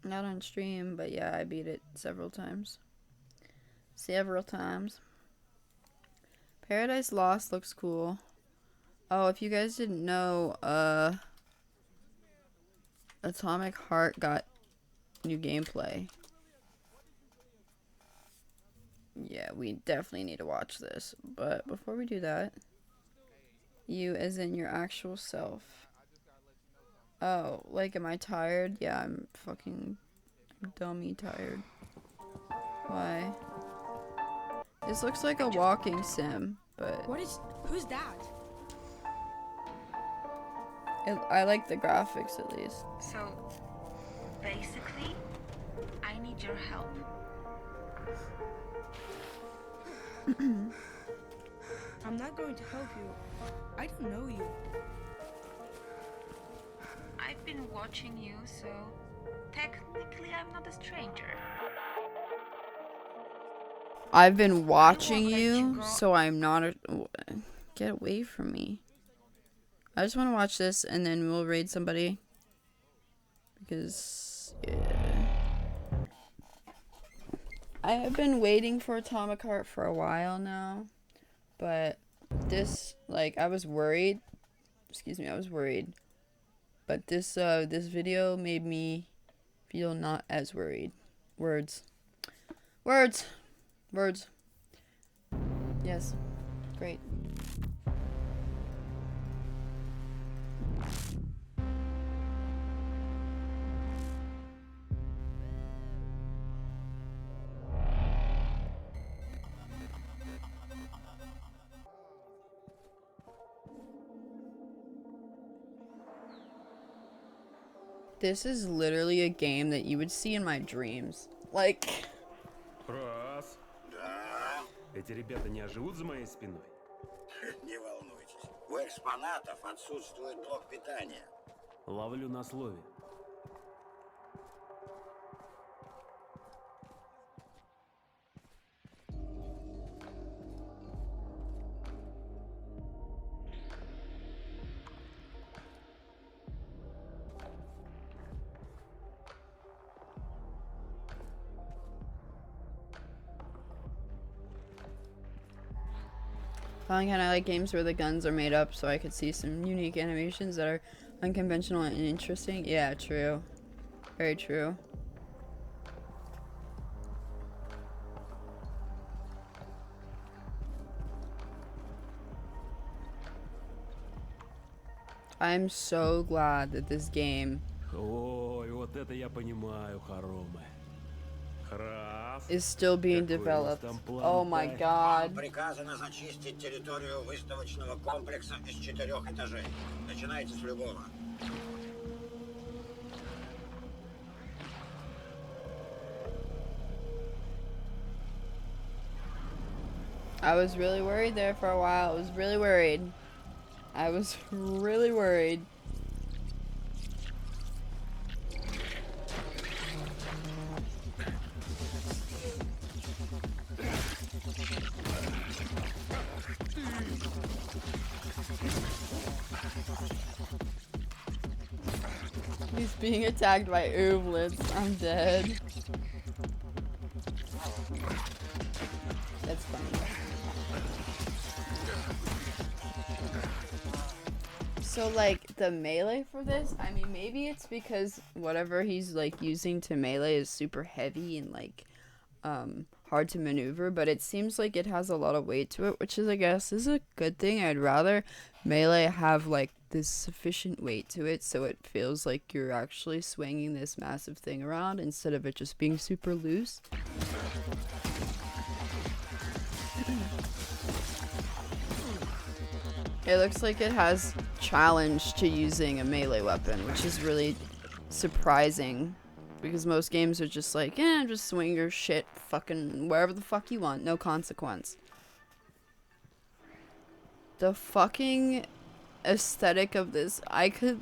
Not on stream, but yeah, I beat it several times. Paradise Lost looks cool. Oh, if you guys didn't know, Atomic Heart got new gameplay. Yeah, we definitely need to watch this. But before we do that, you as in your actual self. Oh, like, am I tired? Yeah, I'm fucking dummy tired. Why? This looks like a walking sim, but... Who's that? I like the graphics, at least. So, basically, I need your help. I'm not going to help you. I don't know you. I've been watching you, so technically I'm not a stranger. I've been watching you, so I'm not a... Get away from me. I just want to watch this, and then we'll raid somebody. Because, yeah. I have been waiting for Atomic Heart for a while now. But this, like, I was worried. Excuse me, I was worried But this video made me feel not as worried. Words. Words. Words. Yes. Great. This is literally a game that you would see in my dreams. Like... Раз. Да. Эти ребята не оживут за моей спиной? Не волнуйтесь. У экспонатов отсутствует блок питания. Ловлю на слове. Finally, kind of like games where the guns are made up so I could see some unique animations that are unconventional and interesting. Yeah, true. Very true. I'm so glad that this game Ой, вот это я понимаю, хоромы. is still being developed. Oh my god. Приказано зачистить территорию выставочного комплекса из 4 этажей. Начинайте с любого. I was really worried there for a while. I was really worried. I was really worried. He's being attacked by ooblets. I'm dead. That's funny. So like the melee for this, I mean maybe it's because whatever he's like using to melee is super heavy and like hard to maneuver, but it seems like it has a lot of weight to it, which is I guess is a good thing. I'd rather melee have like this sufficient weight to it so it feels like you're actually swinging this massive thing around instead of it just being super loose. It looks like it has challenge to using a melee weapon, which is really surprising because most games are just like, just swing your shit fucking wherever the fuck you want, no consequence. The fucking aesthetic of this, I could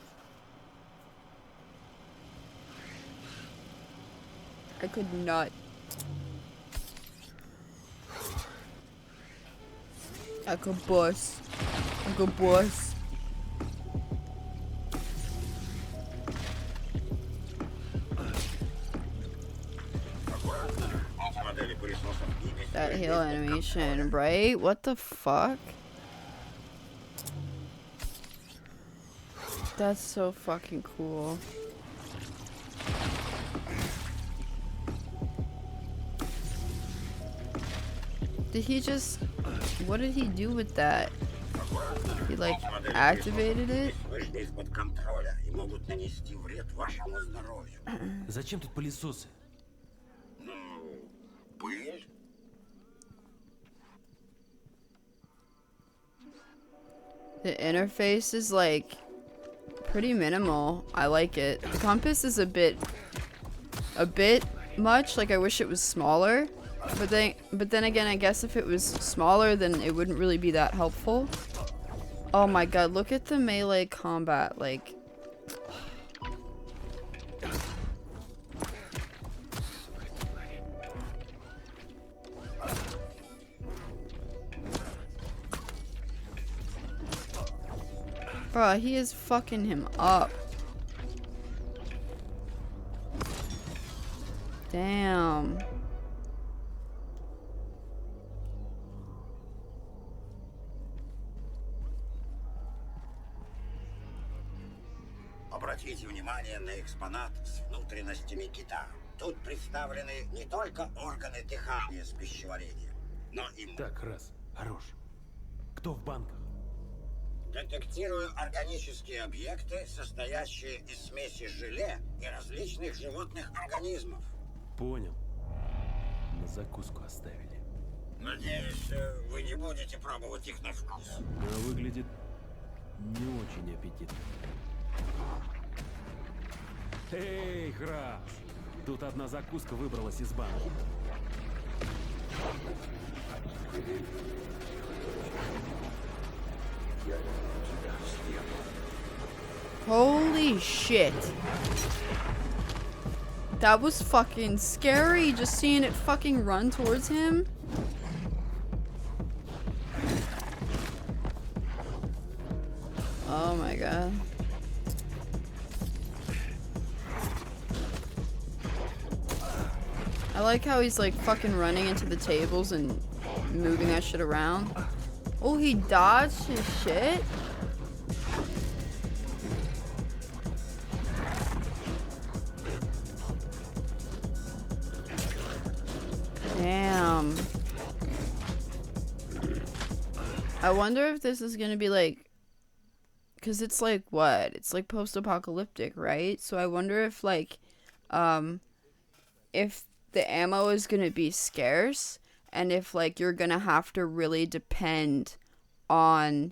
not. I could boss. I could boss. That heal animation, right? What the fuck? That's so fucking cool. Did he just... What did he do with that? He like activated it? Зачем тут пылесосы? The interface is like pretty minimal. I like it. The compass is a bit much. Like I wish it was smaller. But then again, I guess if it was smaller, then it wouldn't really be that helpful. Oh my god, look at the melee combat, like... Bro, he is fucking him up. Damn. Обратите внимание на экспонат с внутренностями кита. Тут представлены не только органы дыхания с пищеварением, но и... Так, раз. Хорош. Кто в банках? Детектирую органические объекты, состоящие из смеси желе и различных животных организмов. Понял. На закуску оставили. Надеюсь, вы не будете пробовать их на вкус. Но выглядит не очень аппетитно. Эй, Храш! Тут одна закуска выбралась из банки. Holy shit. That was fucking scary, just seeing it fucking run towards him. Oh my god. I like how he's like fucking running into the tables and moving that shit around. Oh, he dodged his shit? Damn. I wonder if this is gonna be like, because it's like what? It's like post-apocalyptic, right? So I wonder if like, if the ammo is gonna be scarce, and if like you're gonna have to really depend on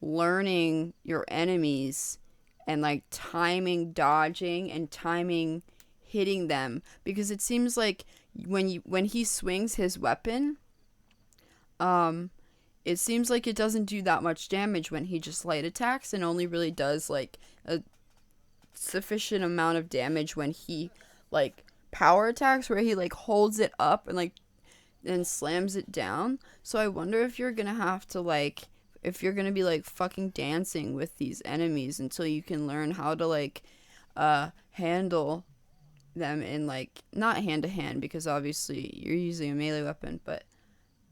learning your enemies and like timing dodging and timing hitting them, because it seems like when he swings his weapon, it seems like it doesn't do that much damage when he just light attacks, and only really does like a sufficient amount of damage when he like power attacks, where he like holds it up and like then slams it down. So I wonder if you're gonna have to like, if you're gonna be like fucking dancing with these enemies until you can learn how to like handle them in like, not hand to hand, because obviously you're using a melee weapon, but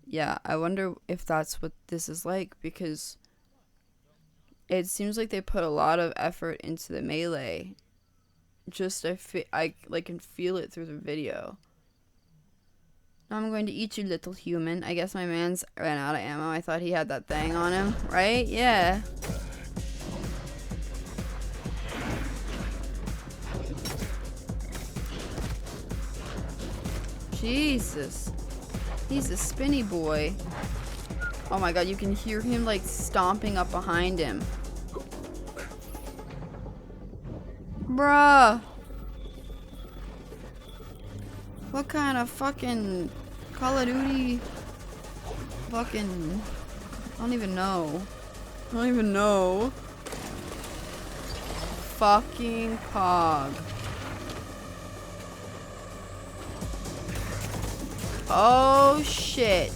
yeah, I wonder if that's what this is like, because it seems like they put a lot of effort into the melee. Just I like can feel it through the video. Now I'm going to eat you, little human. I guess my man's ran out of ammo. I thought he had that thing on him, right? Yeah. Jesus. He's a spinny boy. Oh my god, you can hear him like stomping up behind him. Bruh. What kind of fucking Call of Duty fucking... I don't even know. Fucking Pog. Oh shit.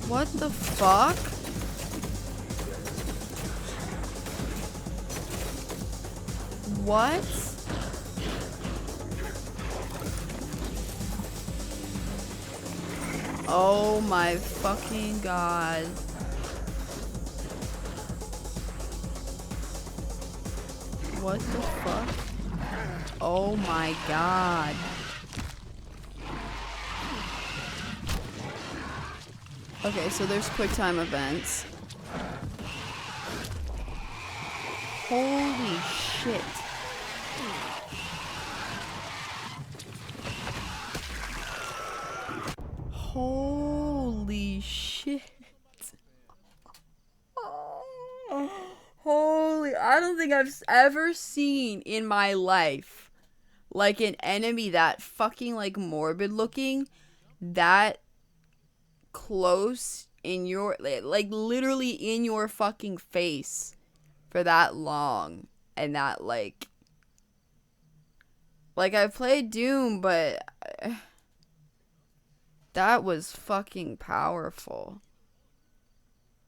What the fuck? What? Oh my fucking god. What the fuck? Oh my god. Okay, so there's quick time events. Holy shit. Holy shit. Holy, I don't think I've ever seen in my life like an enemy that fucking like morbid looking, that close in your, like literally in your fucking face for that long, and that like I've played Doom, but that was fucking powerful.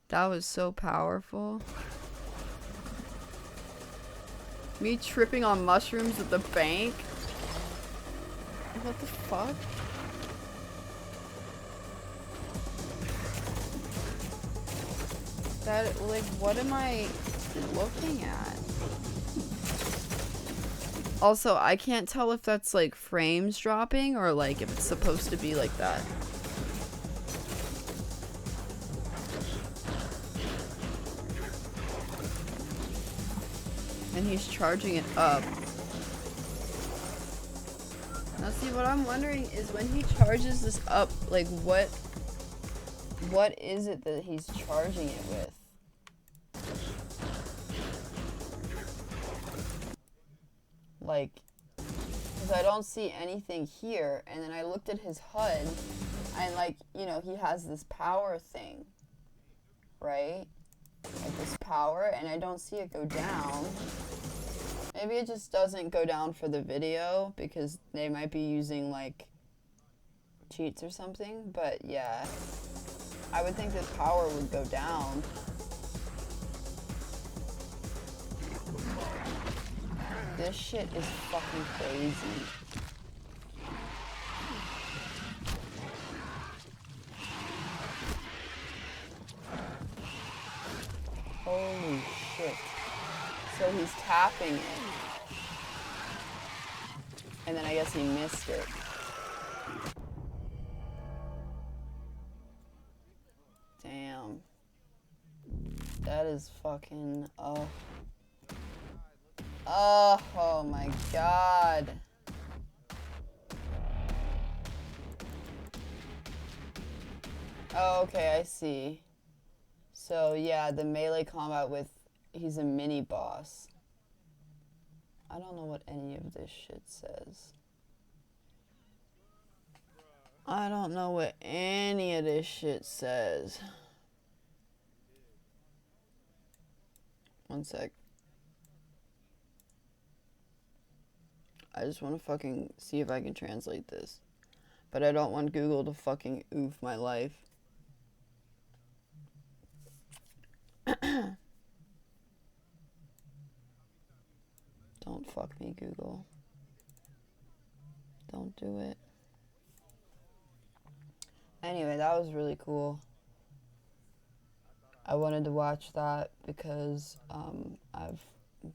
That was so powerful. Me tripping on mushrooms at the bank? What the fuck? That, like, what am I... unlisted looking at? Also, I can't tell if that's like frames dropping or like if it's supposed to be like that. And he's charging it up. Now see, what I'm wondering is when he charges this up, like what is it that he's charging it with? Like, because I don't see anything here, and then I looked at his HUD, and like, you know, he has this power thing, right? Like this power, and I don't see it go down. Maybe it just doesn't go down for the video, because they might be using like cheats or something, but yeah. I would think this power would go down. This shit is fucking crazy. Holy shit. So he's tapping it. And then I guess he missed it. Damn. That is fucking, oh my god. Oh, okay, I see. So yeah, the melee combat with, he's a mini boss. I don't know what any of this shit says. I don't know what any of this shit says. One sec. I just want to fucking see if I can translate this. But I don't want Google to fucking oof my life. Don't fuck me, Google. Don't do it. Anyway, that was really cool. I wanted to watch that because I've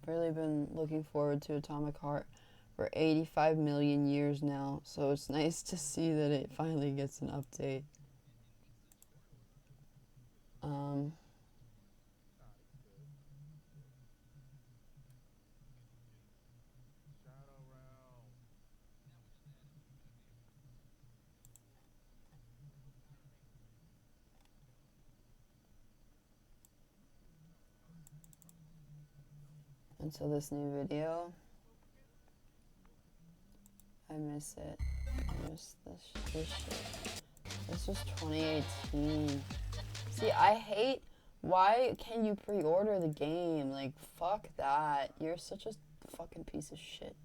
really been looking forward to Atomic Heart for 85 million years now, so it's nice to see that it finally gets an update. And so this new video, I miss it. I miss this shit. This was 2018. See, I hate, why can you pre-order the game? Like, fuck that. You're such a fucking piece of shit.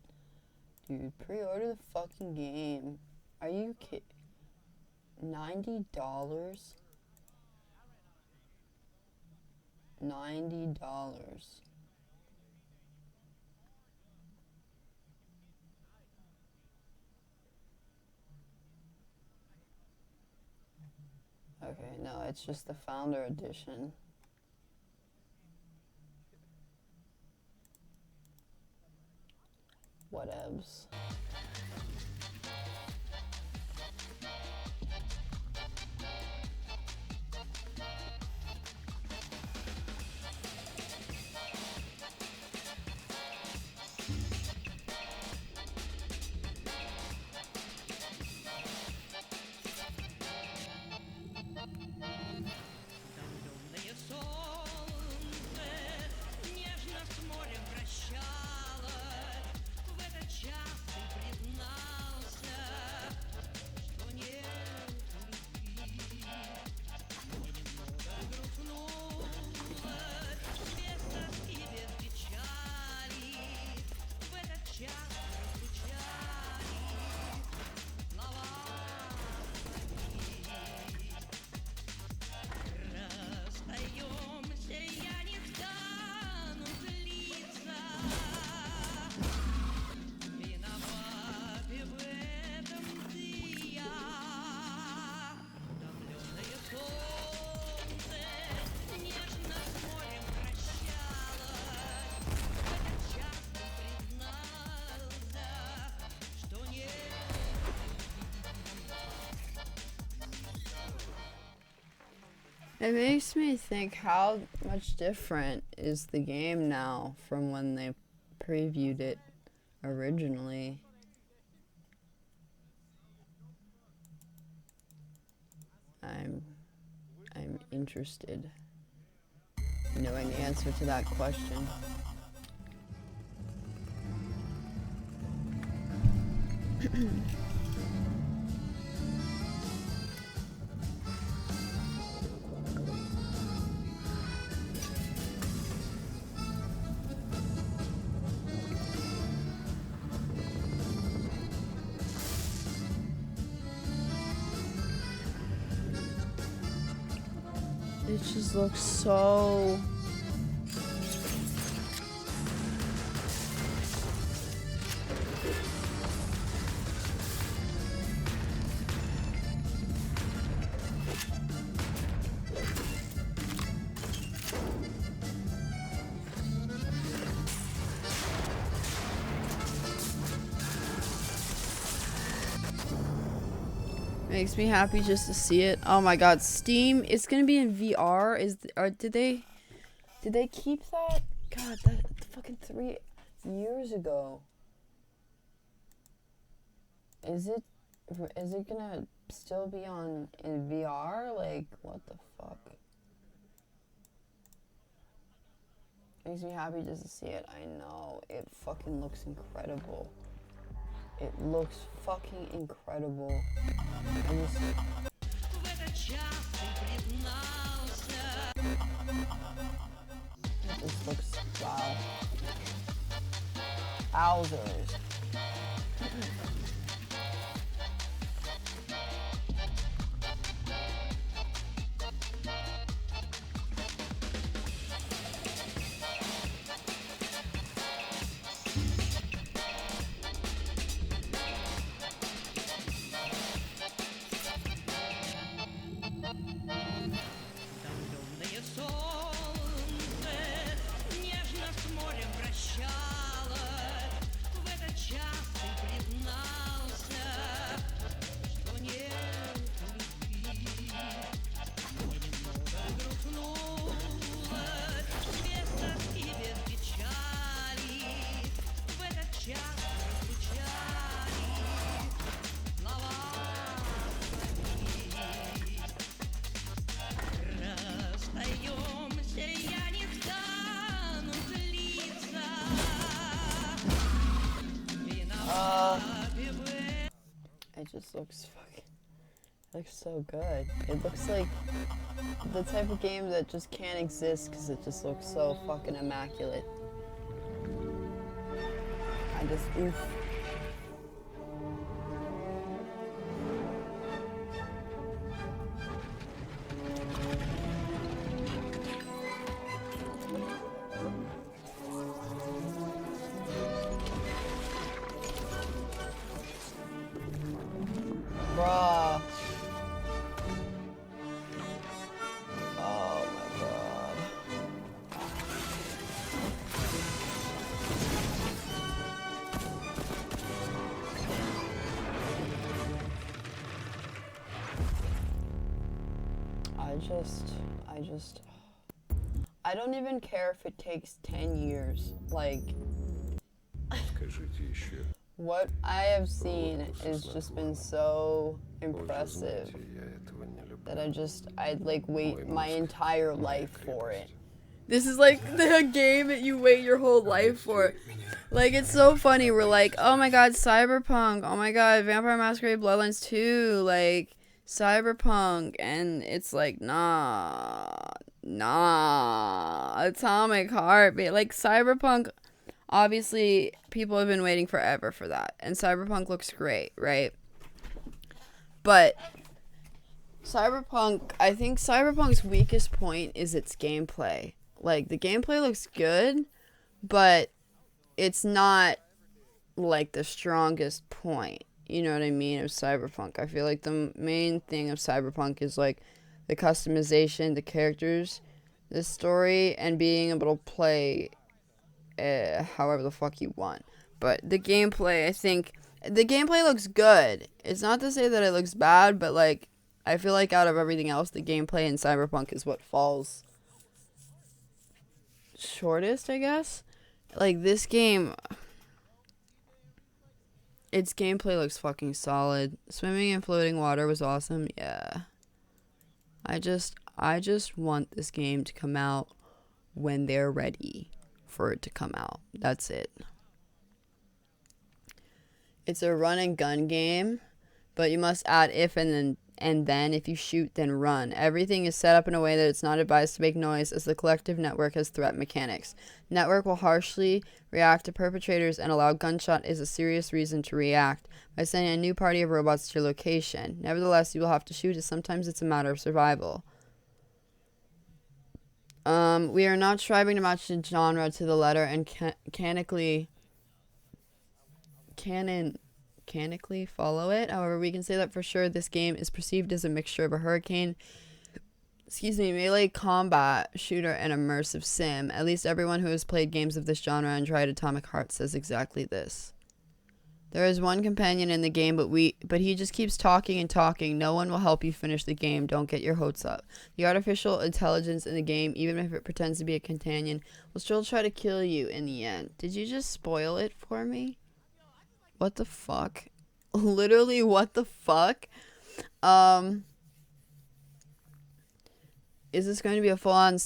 Dude, pre-order the fucking game. Are you kidding? $90? $90. Okay, no, it's just the Founder Edition. Whatevs. It makes me think how much different is the game now from when they previewed it originally. I'm interested in knowing the answer to that question. It just looks so... Makes me happy just to see it. Oh my god, Steam, it's gonna be in VR. Did they keep that? God, that fucking 3 years ago. Is it gonna still be in VR? Like, what the fuck? Makes me happy just to see it. I know, it fucking looks incredible. It looks fucking incredible. This looks, wow. Wowzers. It just looks so good. It looks like the type of game that just can't exist because it just looks so fucking immaculate. Oof. Bruh. Oh my god. I don't even care if it takes 10 years. Like, what I have seen has just been so impressive that I'd like wait my entire life for it. This is like the game that you wait your whole life for. Like, it's so funny. We're like, oh my god, Cyberpunk. Oh my god, Vampire Masquerade Bloodlines 2. Like, Cyberpunk. And it's like, nah. Atomic Heart. Like, Cyberpunk, obviously, people have been waiting forever for that. And Cyberpunk looks great, right? But Cyberpunk, I think Cyberpunk's weakest point is its gameplay. Like, the gameplay looks good, but it's not, like, the strongest point. You know what I mean? Of Cyberpunk. I feel like the main thing of Cyberpunk is, like, the customization, the characters, the story, and being able to play however the fuck you want. But the gameplay, I think, the gameplay looks good. It's not to say that it looks bad, but, like, I feel like out of everything else, the gameplay in Cyberpunk is what falls shortest, I guess. Like, this game, its gameplay looks fucking solid. Swimming in floating water was awesome. Yeah. I just want this game to come out when they're ready for it to come out. That's it. It's a run and gun game, but you must add if and then if you shoot, then run. Everything is set up in a way that it's not advised to make noise, as the collective network has threat mechanics. Network will harshly react to perpetrators, and allow gunshot is a serious reason to react by sending a new party of robots to your location. Nevertheless, you will have to shoot, as sometimes it's a matter of survival. We are not striving to match the genre to the letter and canonically follow it. However, we can say that for sure this game is perceived as a mixture of a melee combat shooter and immersive sim. At least everyone who has played games of this genre and tried Atomic Heart says exactly this. There is one companion in the game, but he just keeps talking and talking. No one will help you finish the game. Don't get your hopes up. The artificial intelligence in the game, even if it pretends to be a companion, will still try to kill you in the end. Did you just spoil it for me? What the fuck? Literally, what the fuck? Is this going to be a full-on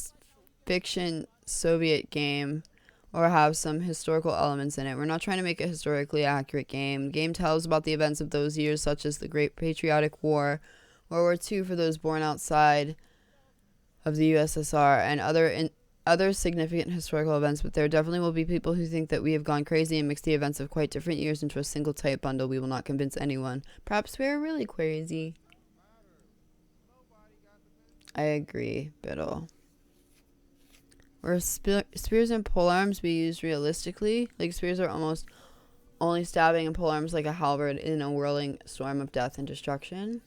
fiction Soviet game, or have some historical elements in it? We're not trying to make a historically accurate game. The game tells about the events of those years, such as the Great Patriotic War, World War II for those born outside of the USSR, and other significant historical events, but there definitely will be people who think that we have gone crazy and mixed the events of quite different years into a single tight bundle. We will not convince anyone. Perhaps we are really crazy. I agree, Biddle. Where spears and polearms be used realistically, like spears are almost only stabbing, and polearms like a halberd in a whirling storm of death and destruction.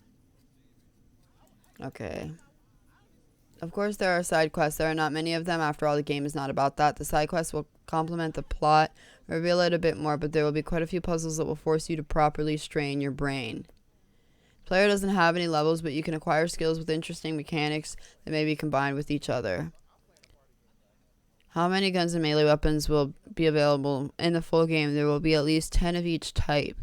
Okay. Of course, there are side quests. There are not many of them. After all, the game is not about that. The side quests will complement the plot, reveal it a bit more, but there will be quite a few puzzles that will force you to properly strain your brain. The player doesn't have any levels, but you can acquire skills with interesting mechanics that may be combined with each other. How many guns and melee weapons will be available in the full game? There will be at least 10 of each type.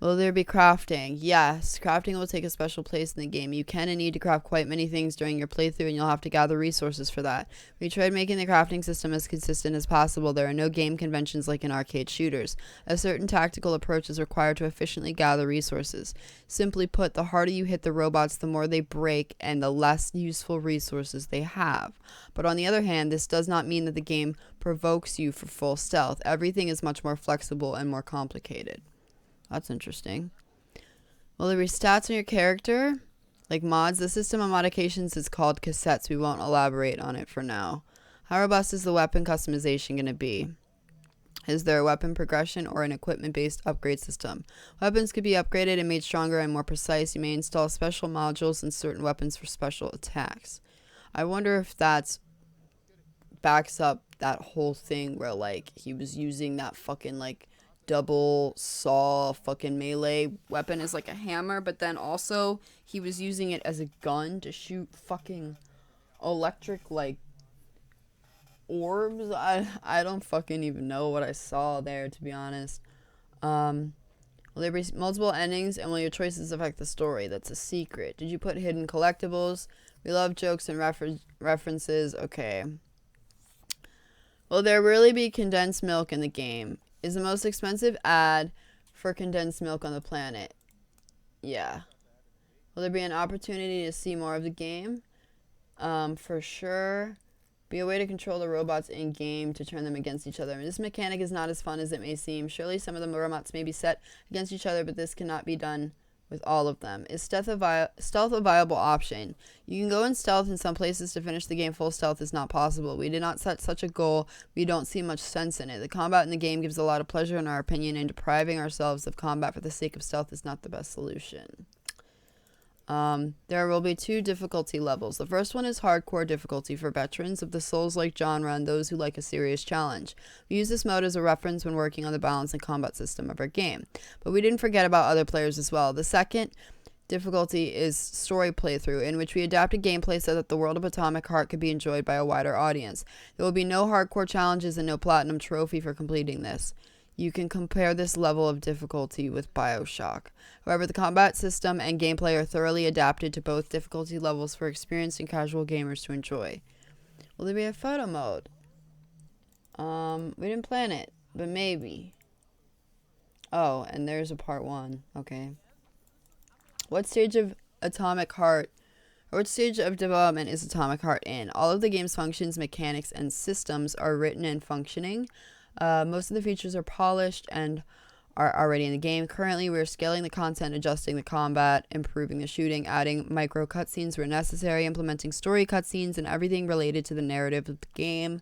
Will there be crafting? Yes, crafting will take a special place in the game. You can and need to craft quite many things during your playthrough, and you'll have to gather resources for that. We tried making the crafting system as consistent as possible. There are no game conventions like in arcade shooters. A certain tactical approach is required to efficiently gather resources. Simply put, the harder you hit the robots, the more they break, and the less useful resources they have. But on the other hand, this does not mean that the game provokes you for full stealth. Everything is much more flexible and more complicated. That's interesting. Will there be stats on your character? Like mods? The system of modifications is called cassettes. We won't elaborate on it for now. How robust is the weapon customization going to be? Is there a weapon progression or an equipment-based upgrade system? Weapons could be upgraded and made stronger and more precise. You may install special modules in certain weapons for special attacks. I wonder if that's backs up that whole thing where, like, he was using that fucking, like, double saw fucking melee weapon as like a hammer, but then also he was using it as a gun to shoot fucking electric like orbs. I don't fucking even know what I saw there, to be honest. Will there be multiple endings, and will your choices affect the story? That's a secret. Did you put hidden collectibles? We love jokes and references. Okay. Will there really be condensed milk in the game? Is the most expensive ad for condensed milk on the planet? Yeah. Will there be an opportunity to see more of the game? For sure. Be a way to control the robots in-game to turn them against each other. This mechanic is not as fun as it may seem. Surely some of the robots may be set against each other, but this cannot be done with all of them. Is stealth a viable option? You can go in stealth in some places. To finish the game full stealth is not possible. We did not set such a goal. We don't see much sense in it. The combat in the game gives a lot of pleasure in our opinion, and depriving ourselves of combat for the sake of stealth is not the best solution. There will be 2 difficulty levels. The first one is hardcore difficulty for veterans of the Souls-like genre and those who like a serious challenge. We use this mode as a reference when working on the balance and combat system of our game. But we didn't forget about other players as well. The second difficulty is story playthrough, in which we adapted gameplay so that the world of Atomic Heart could be enjoyed by a wider audience. There will be no hardcore challenges and no platinum trophy for completing this. You can compare this level of difficulty with BioShock. However, the combat system and gameplay are thoroughly adapted to both difficulty levels for experienced and casual gamers to enjoy. Will there be a photo mode? We didn't plan it, but maybe. Oh, and there's a part 1. Okay. What stage of Atomic Heart, or what stage of development is Atomic Heart in? All of the game's functions, mechanics, and systems are written and functioning. Most of the features are polished and are already in the game. Currently, we're scaling the content, adjusting the combat, improving the shooting, adding micro cutscenes where necessary, implementing story cutscenes, and everything related to the narrative of the game.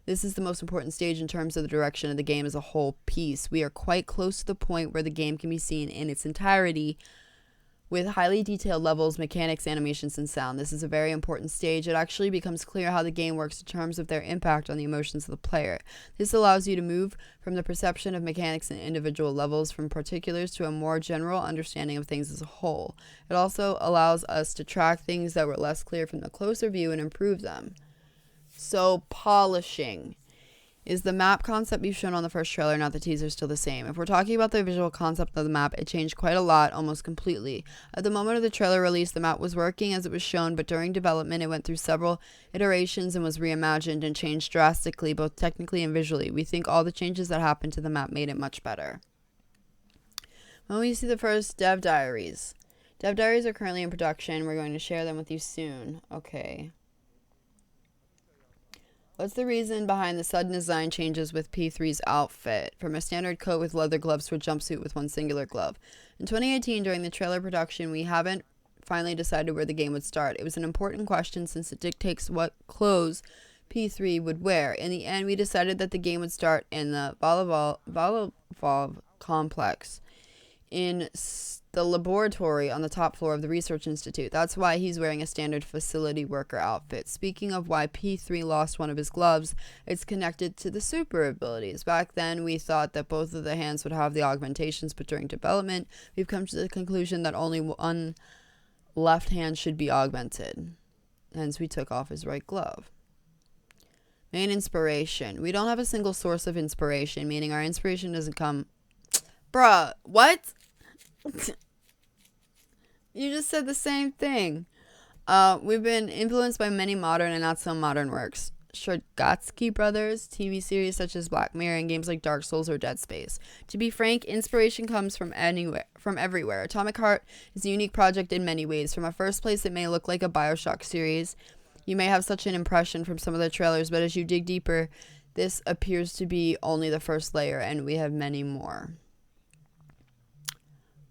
This is the most important stage in terms of the direction of the game as a whole piece. We are quite close to the point where the game can be seen in its entirety, with highly detailed levels, mechanics, animations, and sound. This is a very important stage. It actually becomes clear how the game works in terms of their impact on the emotions of the player. This allows you to move from the perception of mechanics and individual levels from particulars to a more general understanding of things as a whole. It also allows us to track things that were less clear from the closer view and improve them. So, polishing. Is the map concept we've shown on the first trailer, not the teaser, still the same? If we're talking about the visual concept of the map, it changed quite a lot, almost completely. At the moment of the trailer release, the map was working as it was shown, but during development, it went through several iterations and was reimagined and changed drastically, both technically and visually. We think all the changes that happened to the map made it much better. When we see the first dev diaries. Dev diaries are currently in production. We're going to share them with you soon. Okay. What's the reason behind the sudden design changes with P3's outfit, from a standard coat with leather gloves to a jumpsuit with one singular glove? In 2018, during the trailer production, we haven't finally decided where the game would start. It was an important question since it dictates what clothes P3 would wear. In the end, we decided that the game would start in the Volov complex, in the laboratory on the top floor of the research institute. That's why he's wearing a standard facility worker outfit. Speaking of why P3 lost one of his gloves, it's connected to the super abilities. Back then, we thought that both of the hands would have the augmentations, but during development, we've come to the conclusion that only one left hand should be augmented. Hence, we took off his right glove. Main inspiration. We don't have a single source of inspiration, meaning our inspiration doesn't come... Bruh, what? You just said the same thing. We've been influenced by many modern and not so modern works. Shergatsky Brothers, TV series such as Black Mirror, and games like Dark Souls or Dead Space. To be frank, inspiration comes from everywhere. Atomic Heart is a unique project in many ways. From a first place, it may look like a BioShock series. You may have such an impression from some of the trailers, but as you dig deeper, this appears to be only the first layer, and we have many more.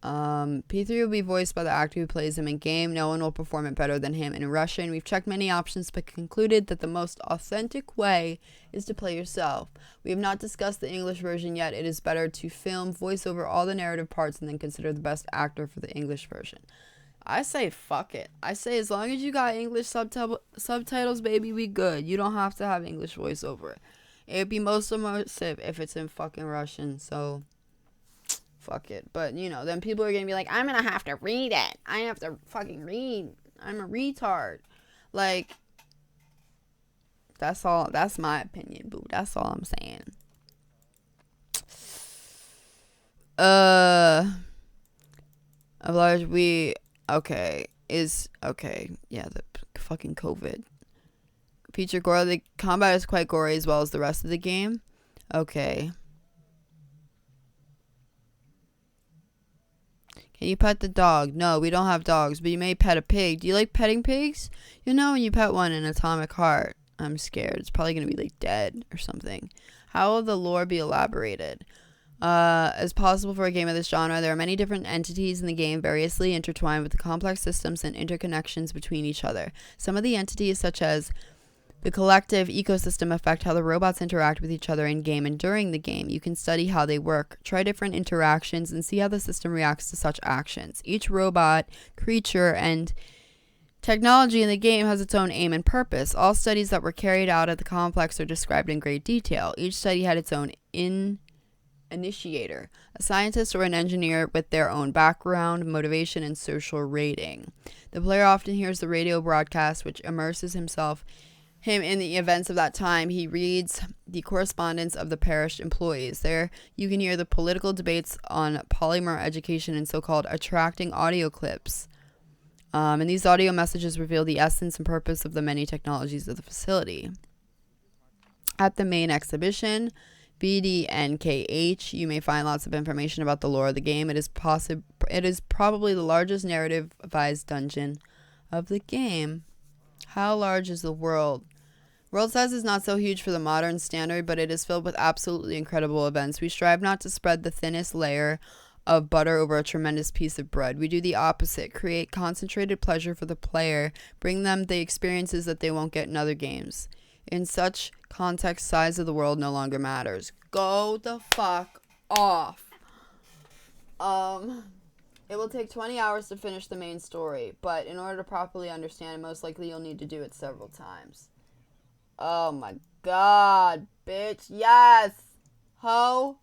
P3 will be voiced by the actor who plays him in game. No one will perform it better than him in Russian. We've checked many options but concluded that the most authentic way is to play yourself. We have not discussed the English version yet. It is better to film, voice over all the narrative parts, and then consider the best actor for the English version. I say fuck it. I say as long as you got English subtitles, baby, we good. You don't have to have English voiceover. It'd be most immersive if it's in fucking Russian, so... fuck it. But, you know, then people are gonna be like, I'm gonna have to read it. I have to fucking read. I'm a retard. Like, that's all. That's my opinion, boo. That's all I'm saying. A large okay. Yeah, the fucking COVID. Feature gore. The combat is quite gory as well as the rest of the game. Okay. Can you pet the dog? No, we don't have dogs, but you may pet a pig. Do you like petting pigs? You'll know when you pet one in Atomic Heart. I'm scared. It's probably going to be like dead or something. How will the lore be elaborated? As possible for a game of this genre, there are many different entities in the game variously intertwined with the complex systems and interconnections between each other. Some of the entities, such as the collective ecosystem, affect how the robots interact with each other in game and during the game. You can study how they work, try different interactions, and see how the system reacts to such actions. Each robot, creature, and technology in the game has its own aim and purpose. All studies that were carried out at the complex are described in great detail. Each study had its own initiator, a scientist or an engineer with their own background, motivation, and social rating. The player often hears the radio broadcast, which immerses him in the events of that time. He reads the correspondence of the perished employees. There, you can hear the political debates on polymer education and so-called attracting audio clips. And these audio messages reveal the essence and purpose of the many technologies of the facility. At the main exhibition, BDNKH, you may find lots of information about the lore of the game. It is probably the largest narrative-vised dungeon of the game. How large is the world? World size is not so huge for the modern standard, but it is filled with absolutely incredible events. We strive not to spread the thinnest layer of butter over a tremendous piece of bread. We do the opposite, create concentrated pleasure for the player, bring them the experiences that they won't get in other games. In such context, size of the world no longer matters. Go the fuck off. It will take 20 hours to finish the main story, but in order to properly understand it, most likely you'll need to do it several times. Oh my god, bitch. Yes! Ho!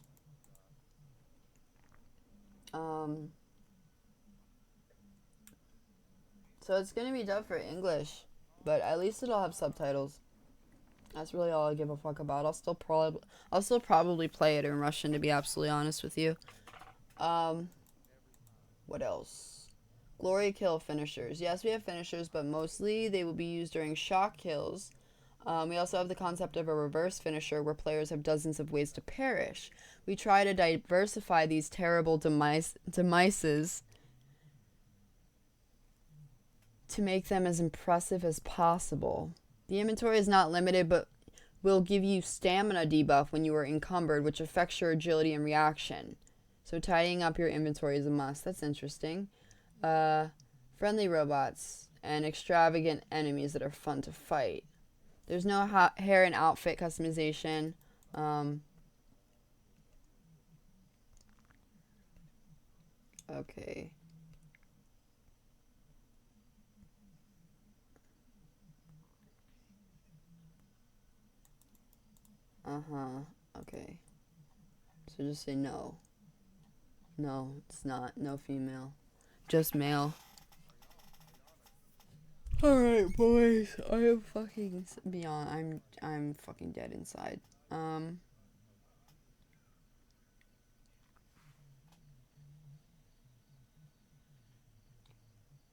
So it's gonna be dubbed for English, but at least it'll have subtitles. That's really all I give a fuck about. I'll still probably play it in Russian, to be absolutely honest with you. What else? Glory kill finishers. Yes, we have finishers, but mostly they will be used during shock kills. We also have the concept of a reverse finisher, where players have dozens of ways to perish. We try to diversify these terrible demises to make them as impressive as possible. The inventory is not limited, but will give you stamina debuff when you are encumbered, which affects your agility and reaction. So tidying up your inventory is a must. That's interesting. Friendly robots and extravagant enemies that are fun to fight. There's no hair and outfit customization. Okay. Okay. So just say no. No, it's not. No female. Just male. Alright, boys. I am fucking beyond. I'm fucking dead inside.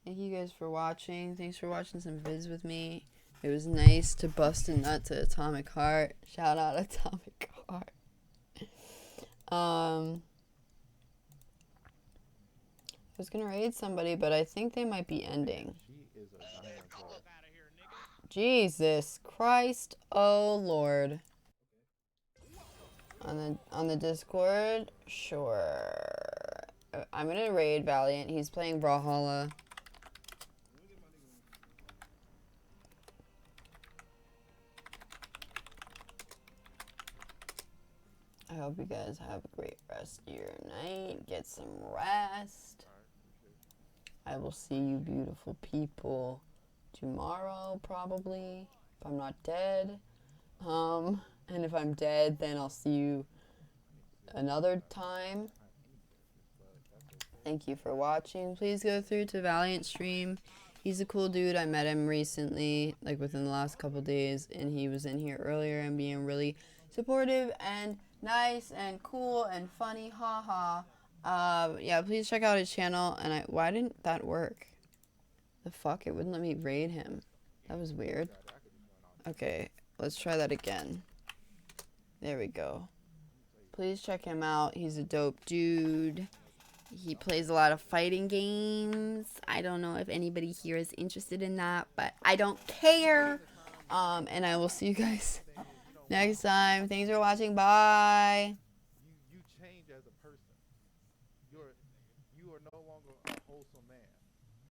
Thank you guys for watching. Thanks for watching some vids with me. It was nice to bust a nut to Atomic Heart. Shout out Atomic Heart. I was gonna raid somebody, but I think they might be ending. Jesus Christ, oh Lord. On the Discord, sure. I'm gonna raid Valiant. He's playing Brawlhalla. I hope you guys have a great rest of your night. Get some rest. I will see you beautiful people tomorrow, probably, if I'm not dead. And if I'm dead, then I'll see you another time. Thank you for watching. Please go through to Valiant stream. He's a cool dude. I met him recently, like within the last couple days, and he was in here earlier and being really supportive and nice and cool and funny. Haha. Yeah, please check out his channel. And why didn't that work? The fuck? It wouldn't let me raid him. That was weird. Okay, let's try that again. There we go. Please check him out. He's a dope dude. He plays a lot of fighting games. I don't know if anybody here is interested in that, but I don't care. And I will see you guys next time. Thanks for watching. Bye. You change as a person. You are no longer a wholesome man.